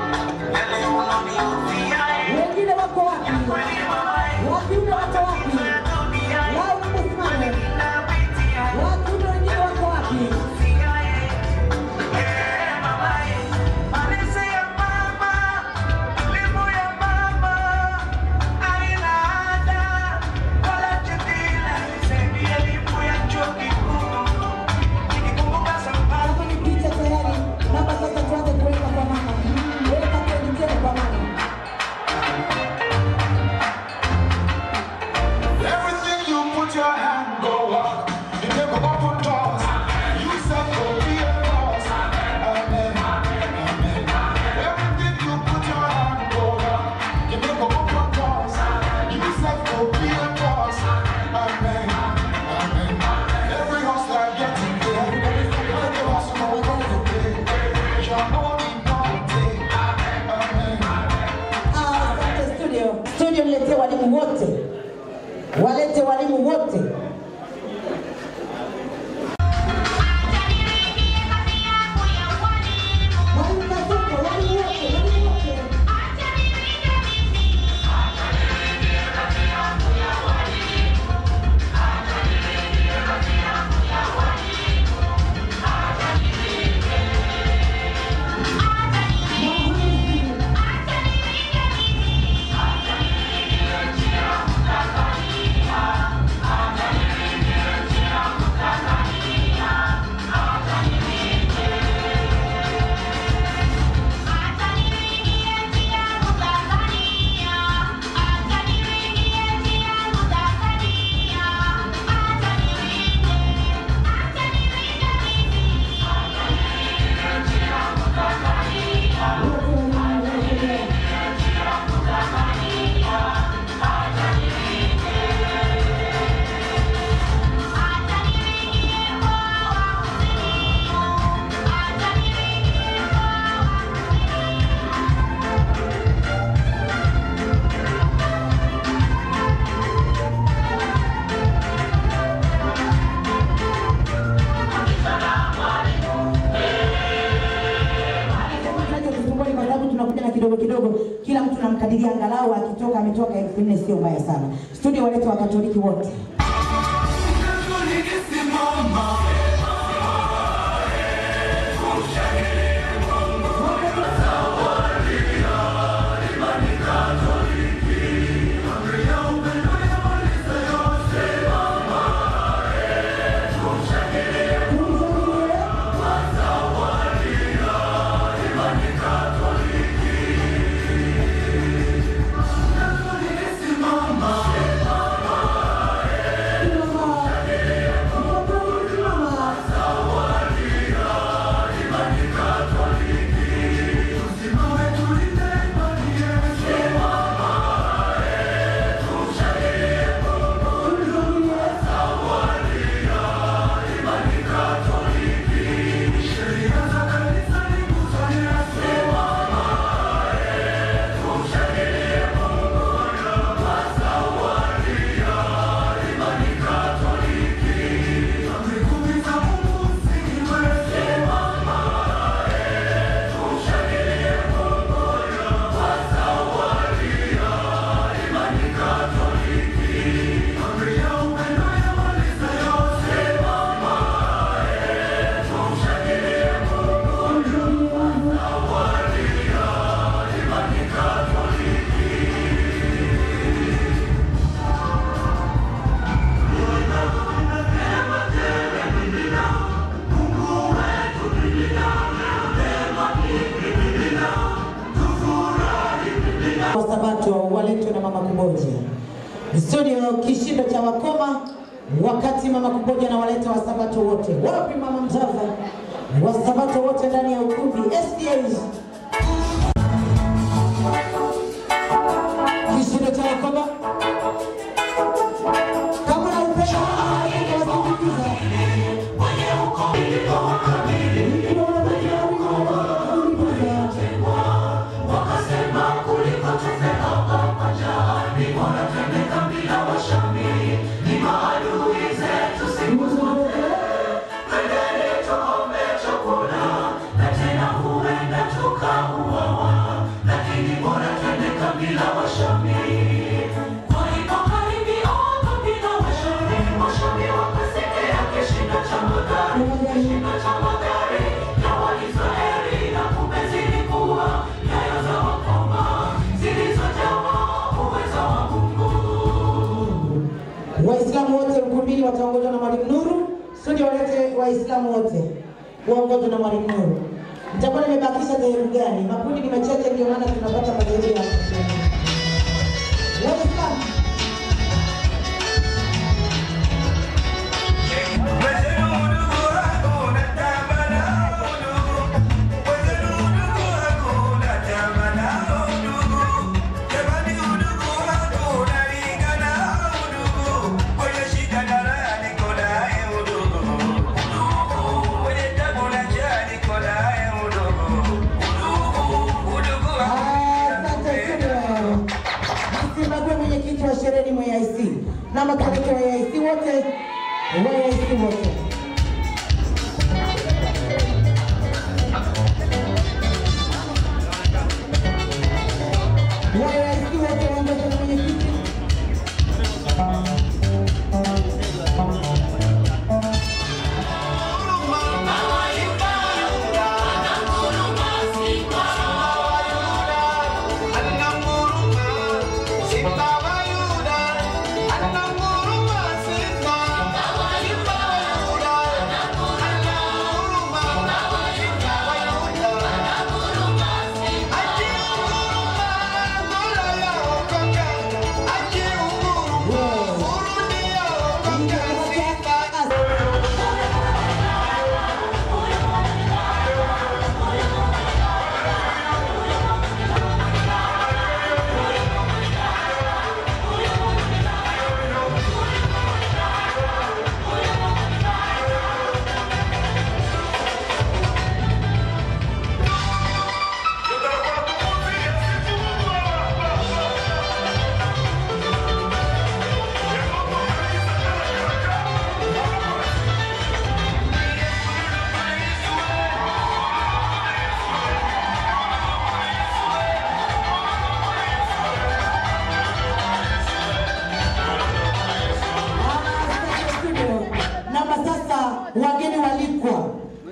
kidogo, kila mtu namkadiria angalau akitoka ametoka 4,000 sio mbaya sana. Studio walete wa Katoliki wote. Waletwe na Mama Kuboja. Studio kishindo cha wakoma wakati Mama Kuboja na waleta wa Sabato wote. Wapi Mama Mzava? Wa Sabato wote ndani ya ukumbi SDAs. Kishindo cha wakoma. Kama na upendo wasikiliza. Mwenye ukombi kwa kamili. Wakasema kuliko tufeka majani, wanatendeka bila washamiri, ni maadui zetu siku zote. Twendeni tuombe chakula, na tena huenda tukauawa, lakini bora twendeka bila washamiri. Kwa hivyo karibia bila washamiri, washamiri wakasikia kishindo cha magari, kishindo cha magari ya Waisraeli, na kumbe zilikuwa nyayo za wakoma zilizojawa uwezo wa Mungu. Waislamu wote ukumbini wataongozwa na Mwalimu Nuru. Studio walete Waislamu wote waongozwe na Mwalimu Nuru. Nitakuwa nimebakisha dhehebu gani? Makundi ni machache, ndio maana tunapata madhehebu hapa. Waislamu sherehe mwa IC na makariki wa IC wote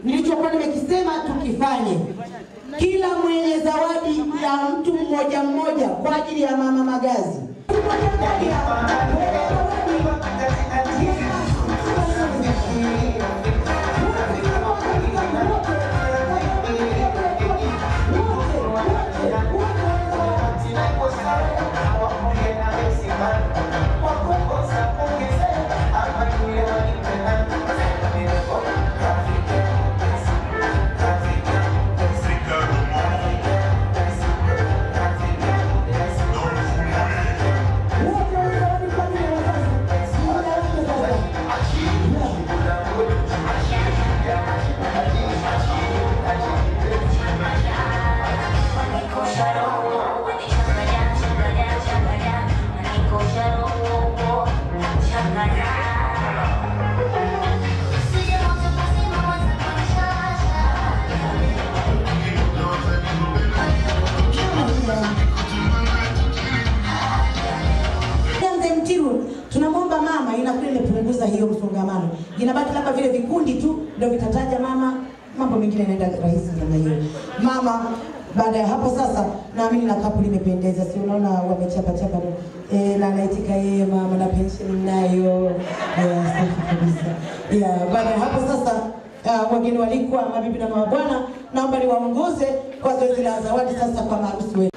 nilichokuwa nimekisema tukifanye. Kila mwenye zawadi ya mtu mmoja mmoja kwa ajili ya Mama Magazi. Tunamwomba mama inakuwa imepunguza hiyo msongamano. Inabaki labda vile vikundi tu ndio vitataja mama, mambo mengine yanaenda rahisi namna hiyo. Mama baada ya hapo sasa naamini na kapu limependeza. Si unaona wamechapa chapa na anaitika yeye mama na pension nayo. Safi kabisa. Baada ya hapo sasa wageni walikuwa mabibi na mabwana, naomba niwaongoze kwa zoezi la zawadi sasa kwa maharusi wetu.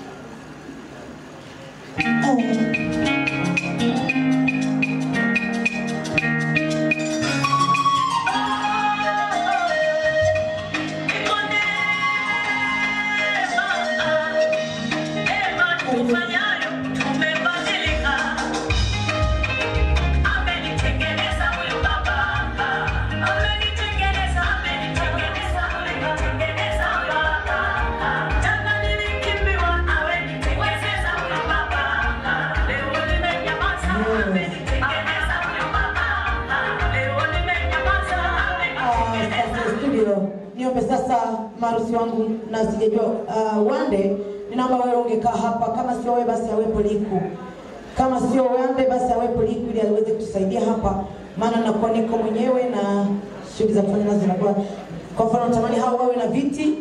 Niombe sasa maharusi wangu na sijajua Wande, ninaomba wewe ungekaa hapa, kama sio wewe basi awepo Liku. Kama sio Wande basi awepo Liku ili aweze kutusaidia hapa, maana nakuwa niko mwenyewe na shughuli za kufanya nazo zinakuwa. Kwa mfano natamani hao wawe na viti,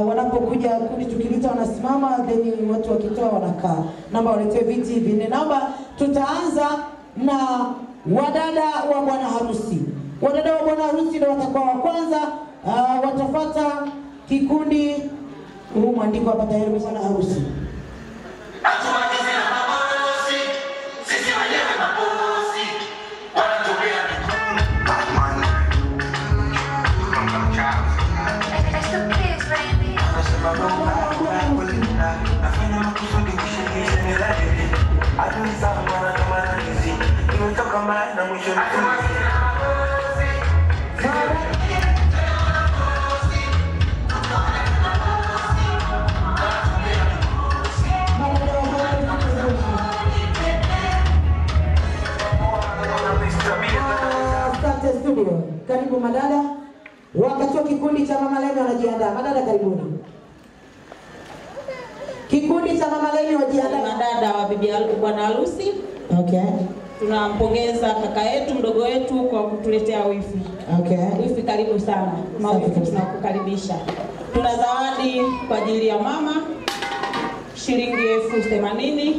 wanapokuja kundi tukilita wanasimama, then watu wakitoa wanakaa. Naomba waletewe viti vinne. Naomba tutaanza na wadada wa bwana harusi. Wadada wa bwana harusi ndio watakuwa wa kwanza. Watafuata kikundi huu mwandiko hapa tayari bwana harusi. Karibu madada. Wakati wa kikundi cha Mama Leni wanajiandaa. Madada karibuni. Kikundi cha Mama Leni wajiandaa. Madada wa bibi bwana harusi. Okay. Tunampongeza kaka yetu mdogo wetu kwa kutuletea wifi. Okay. Wifi karibu sana. Wifi tunakukaribisha. Tuna zawadi kwa ajili ya mama shilingi 80,000.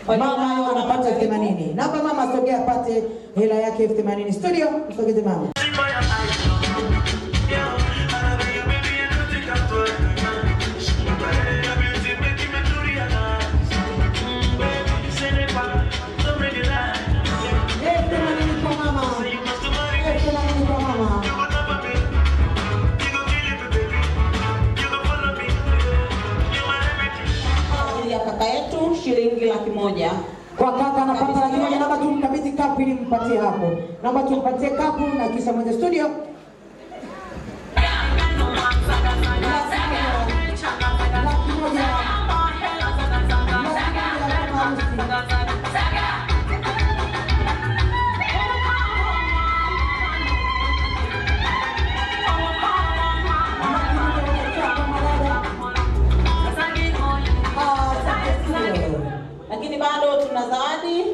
Mama anapata 80. Naomba mama sogea apate hela yake 80. Studio, msogeze mama. Shilingi 100,000. Kwa kaka anapata 100,000. Naomba tumkabidhi kapu ili mpatie hapo. Naomba tumpatie kapu na kisha mwenye studio. Lakini bado tuna zawadi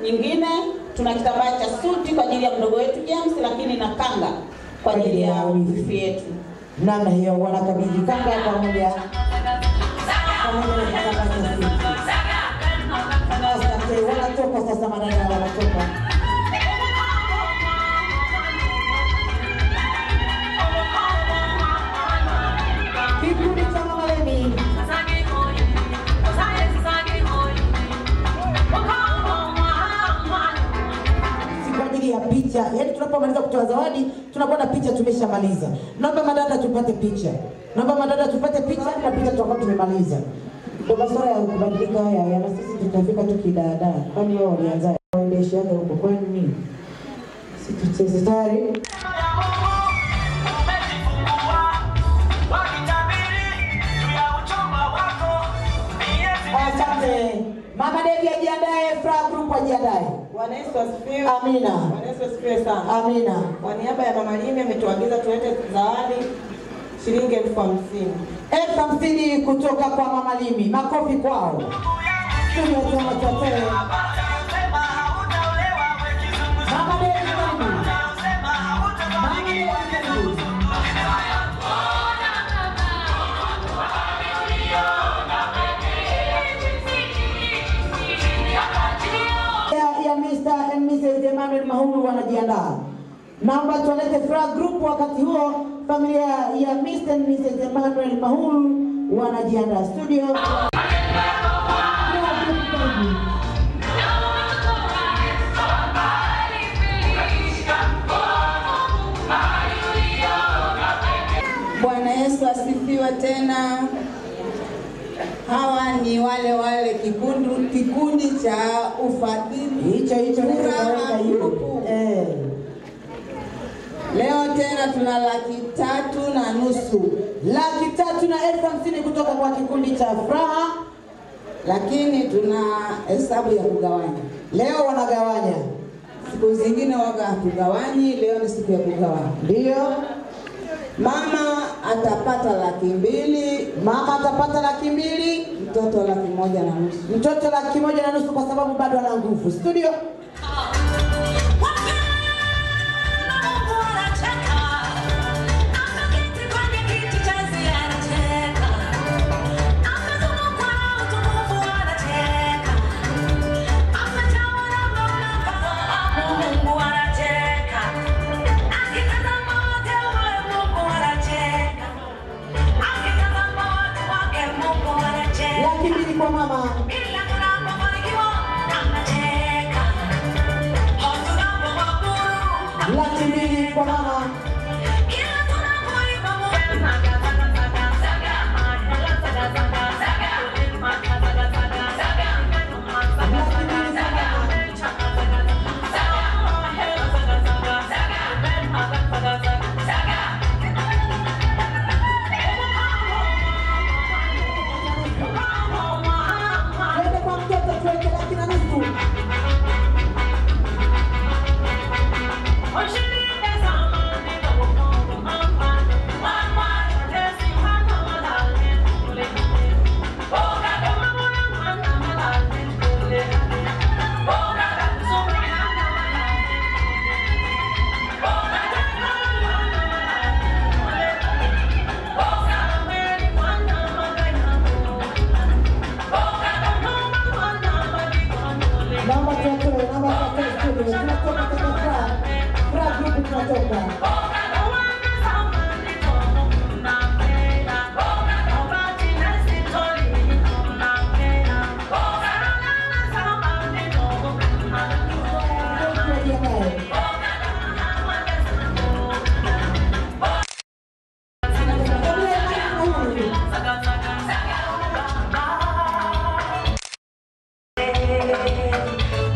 nyingine. Tuna kitambaa cha suti kwa ajili ya mdogo wetu James, lakini na kanga kwa ajili ya wifi yetu. Namna hiyo wanakabidhi kanga pamoja wanatoka sasa, madada wanatoka. Kikundi cha Mama Lemi kwa ajili ya picha, yaani tunapomaliza kutoa zawadi tunakwenda picha, tumeshamaliza. Naomba madada tupate picha, na picha tutakuwa tumemaliza. Ndio masuala ya kubadilika haya, na sisi tutafika tu kidada. Kwani wao walianza waendesha huko kwani nini? Sisi tucheze tayari. Asante. Mama Devi ajiandae, Fra Group ajiandae. Bwana Yesu asifiwe. Amina. Bwana Yesu asifiwe sana. Amina. Kwa niaba ya Mama Limi ametuagiza tulete zawadi shilingi 50,000. 50,000 kutoka kwa Mama Limi. Makofi kwao. Mama Devi Mr. and Mrs. Emmanuel Mahulu wanajiandaa. Naomba tualete Fra Group wakati huo, familia ya Mr. and Mrs. Emmanuel Mahulu wanajiandaa studio. Bwana Yesu asifiwe tena. Hawa ni wale kikundi cha ufadhili hicho leo tena tuna 3,500,000. 3,50,000 kutoka kwa kikundi cha Furaha, lakini tuna hesabu ya kugawanya. Leo wanagawanya. Siku zingine waga hatugawanyi, leo ni siku ya kugawanya. Ndio. Mama atapata 200,000. Mama atapata 200,000. Mtoto 1,100,000. Mtoto 1,100,000 kwa sababu bado ana nguvu. Studio. Kwa mama. Laki kwa mama.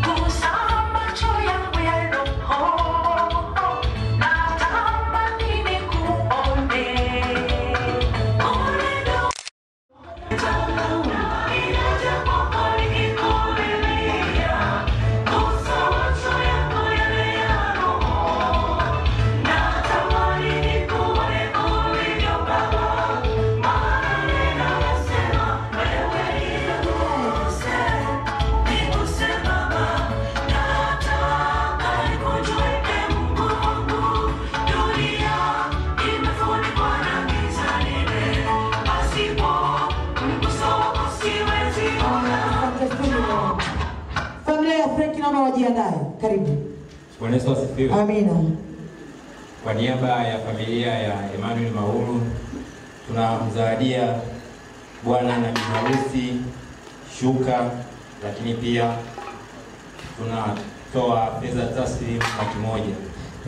Kusamba choya wajiandae. Karibu. Bwana Yesu asifiwe. Amina. Kwa niaba ya familia ya Emmanuel Mahulu tunamzawadia bwana na bibi harusi shuka, lakini pia tunatoa fedha taslimu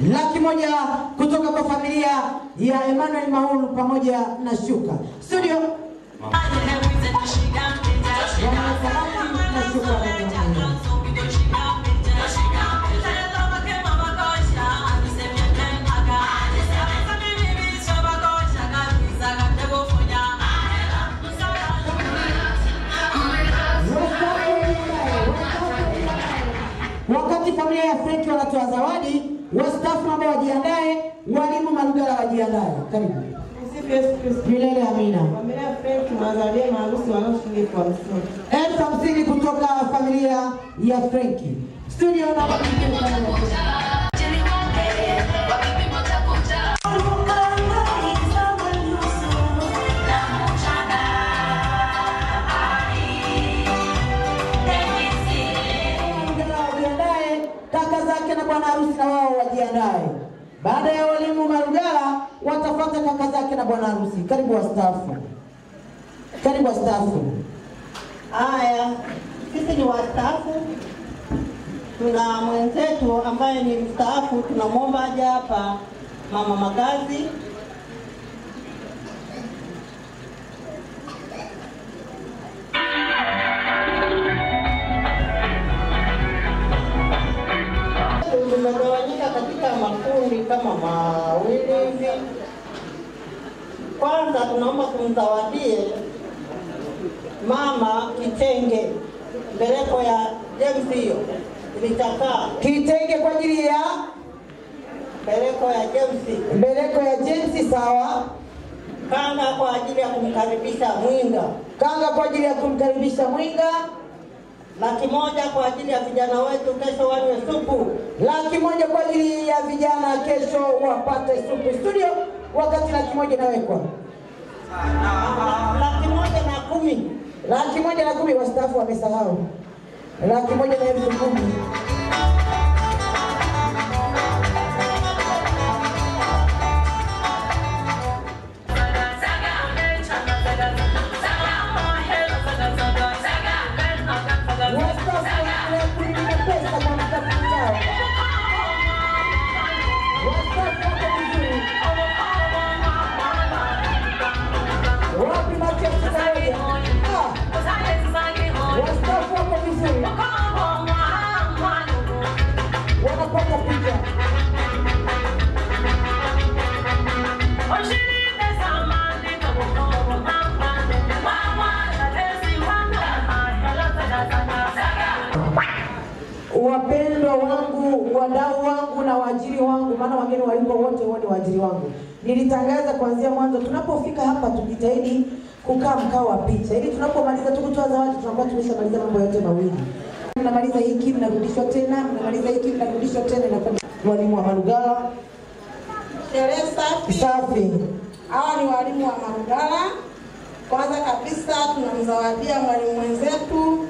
$100,000 kutoka kwa familia ya Emmanuel Mahulu pamoja na shuka. Studio. Wakati familia ya Frank wanatoa zawadi, wastaafu ambao wajiandae, walimu Malugala wajiandae. Karibu. Milele amina. Familia ya Frank tunawazawadia maharusi wanaoshingi kwa $50,000 kutoka familia ya Frank. Studio na bwana harusi na wao wajiandae. Baada ya walimu Malugala watafuata kaka zake na bwana harusi. Karibu wastaafu. Karibu wastaafu. Haya, sisi ni wastaafu. Tuna mwenzetu ambaye ni mstaafu, tunamwomba aje hapa, Mama Magazi. Tumegawanyika katika makundi kama mawili hivi. Kwanza tunaomba kumzawadie mama kitenge, mbeleko ya James hiyo ilichakaa. Kitenge kwa ajili ya mbeleko ya James. Mbeleko ya James, sawa. Kanga kwa ajili ya kumkaribisha Mwinga. Kanga kwa ajili ya kumkaribisha Mwinga. $100,000 kwa ajili ya vijana wetu kesho wanywe supu. $100,000 kwa ajili ya vijana kesho wapate supu. Studio, wakati $100,000 inawekwa. $110,000. $110,000 wastaafu wamesahau. $110,000. Wapendwa wangu, wadau wangu na waajiri wangu, maana wageni waliko wote wao ni waajiri wangu. Nilitangaza kuanzia mwanzo, tunapofika hapa tujitahidi kukaa mkao wa picha, ili tunapomaliza tu kutoa zawadi tunakuwa tumeshamaliza mambo yote mawili. Mnamaliza hiki mnarudishwa tena, mnamaliza hiki mnarudishwa tena, na walimu wa Malugala. Sherehe safi. Safi. Hawa ni walimu wa Malugala. Kwanza kabisa tunamzawadia mwalimu mwenzetu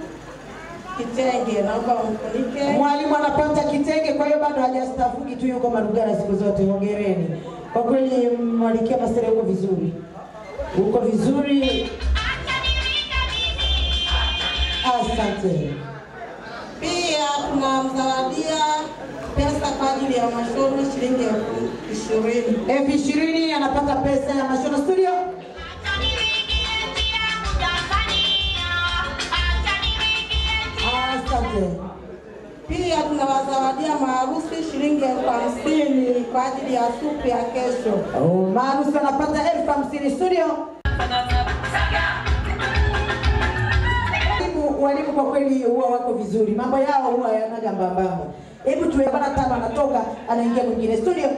kitenge, naomba mfunike. Mwalimu anapata kitenge, kwa hiyo bado hajastaafuki tu, yuko Malugala siku zote. Hongereni. Kwa kweli mwalikia Masere uko vizuri. Uko vizuri. Asante. Pia tunamzawadia pesa kwa ajili ya mashono $20,000. $20,000 anapata pesa ya mashono. Studio. Asante. Pia tunawazawadia maharusi $50,000 kwa ajili ya supu ya kesho. Maharusi anapata $50,000. Studio. Walimu kwa kweli huwa wako vizuri. Mambo yao huwa yanaga mbambamba. Hebu tuwe bana tano anatoka anaingia mwingine. Studio.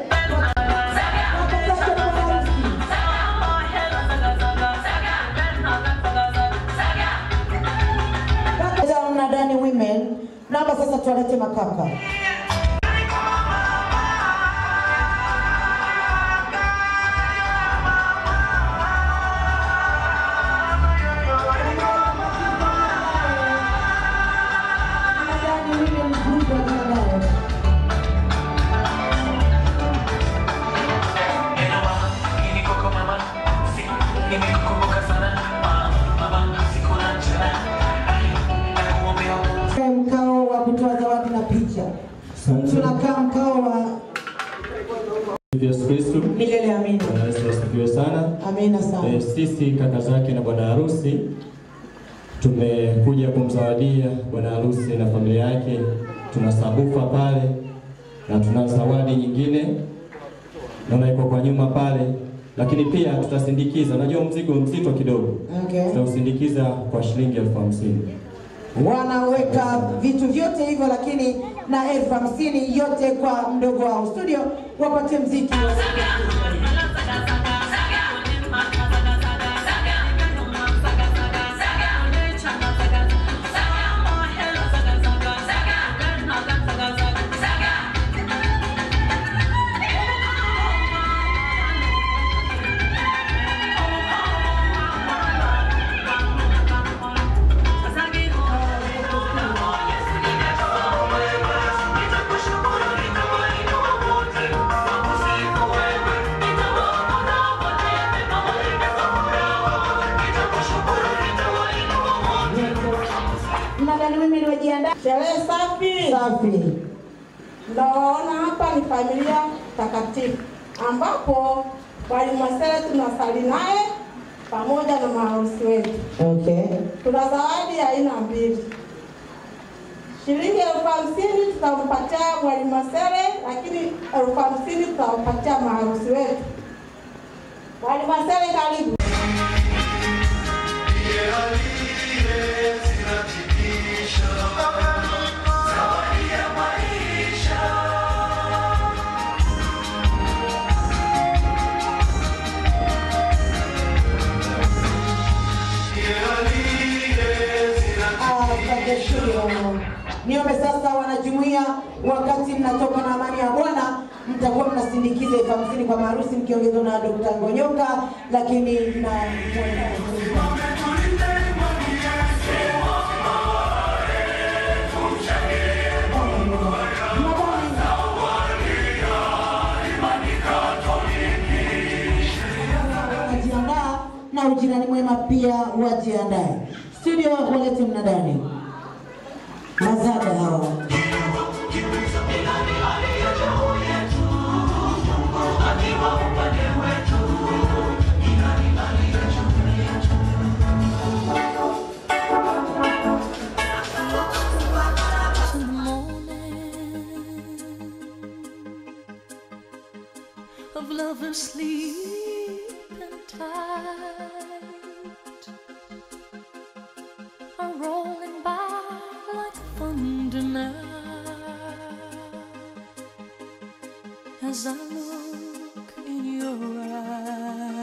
Dani women. Namba sasa tuwalete makaka. Dani women group Yesu Kristo. Milele amina. Bwana Yesu asifiwe sana. Amina sana. Sisi kaka zake na bwana harusi tumekuja kumzawadia bwana harusi na familia yake. Tuna sabufa pale na tuna zawadi nyingine. Naona iko kwa nyuma pale. Lakini pia tutasindikiza. Unajua mzigo mzito kidogo. Okay. Tutausindikiza kwa shilingi 50,000. Wanaweka vitu vyote hivyo lakini na 50,000 yote kwa mdogo wao. Studio wapate mziki. Sherehe safi. Safi. Nawaona hapa ni familia takatifu ambapo Mwalimu Masele tunasali naye pamoja na maharusi wetu. Okay. Tuna zawadi aina mbili. Shilingi 50,000 tutampatia Mwalimu Masele, lakini 50,000 tutampatia maharusi wetu. Mwalimu Masele, karibu. Niombe sasa wanajumuiya, wakati mnatoka na amani ya Bwana, mtakuwa mnasindikiza 50,000 kwa maharusi mkiongezwa na Dr. Ngonyoka, lakini na wajiandaa na ujirani mwema pia wajiandae. Studio walete mnadani. Mazaga hawa. Of lovers sleep and tight are rolling by like thunder now. As I look in your eyes,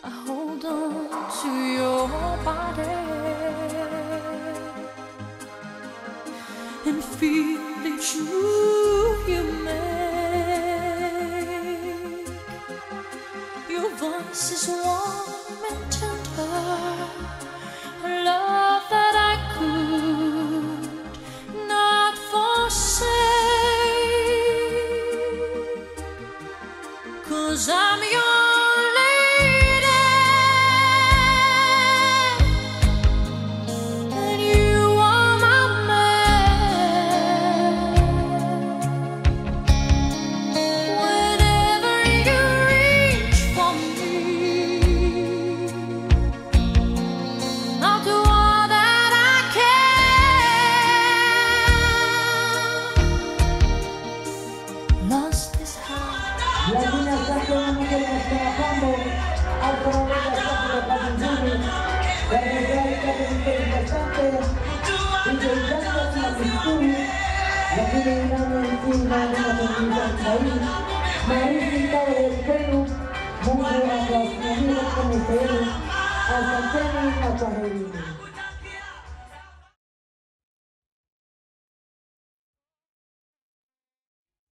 I hold on to your body and feel each move you make. Your voice is warm and tender, a love that I could not forsake, 'cause I'm your lady and you are my man. Whenever you reach for me, I'll do all that I can. Lost is how. Lakini asante na Mungu katika mapambo au kwa moja asante kwa kazi nzuri. Daktari kazi nzuri asante. Ndio jambo la mzuri. Lakini nami mzinga na mzinga sahihi. Maarifa kawe kwenu. Mungu awasimamie kwa msaada. Asanteni na kwaherini.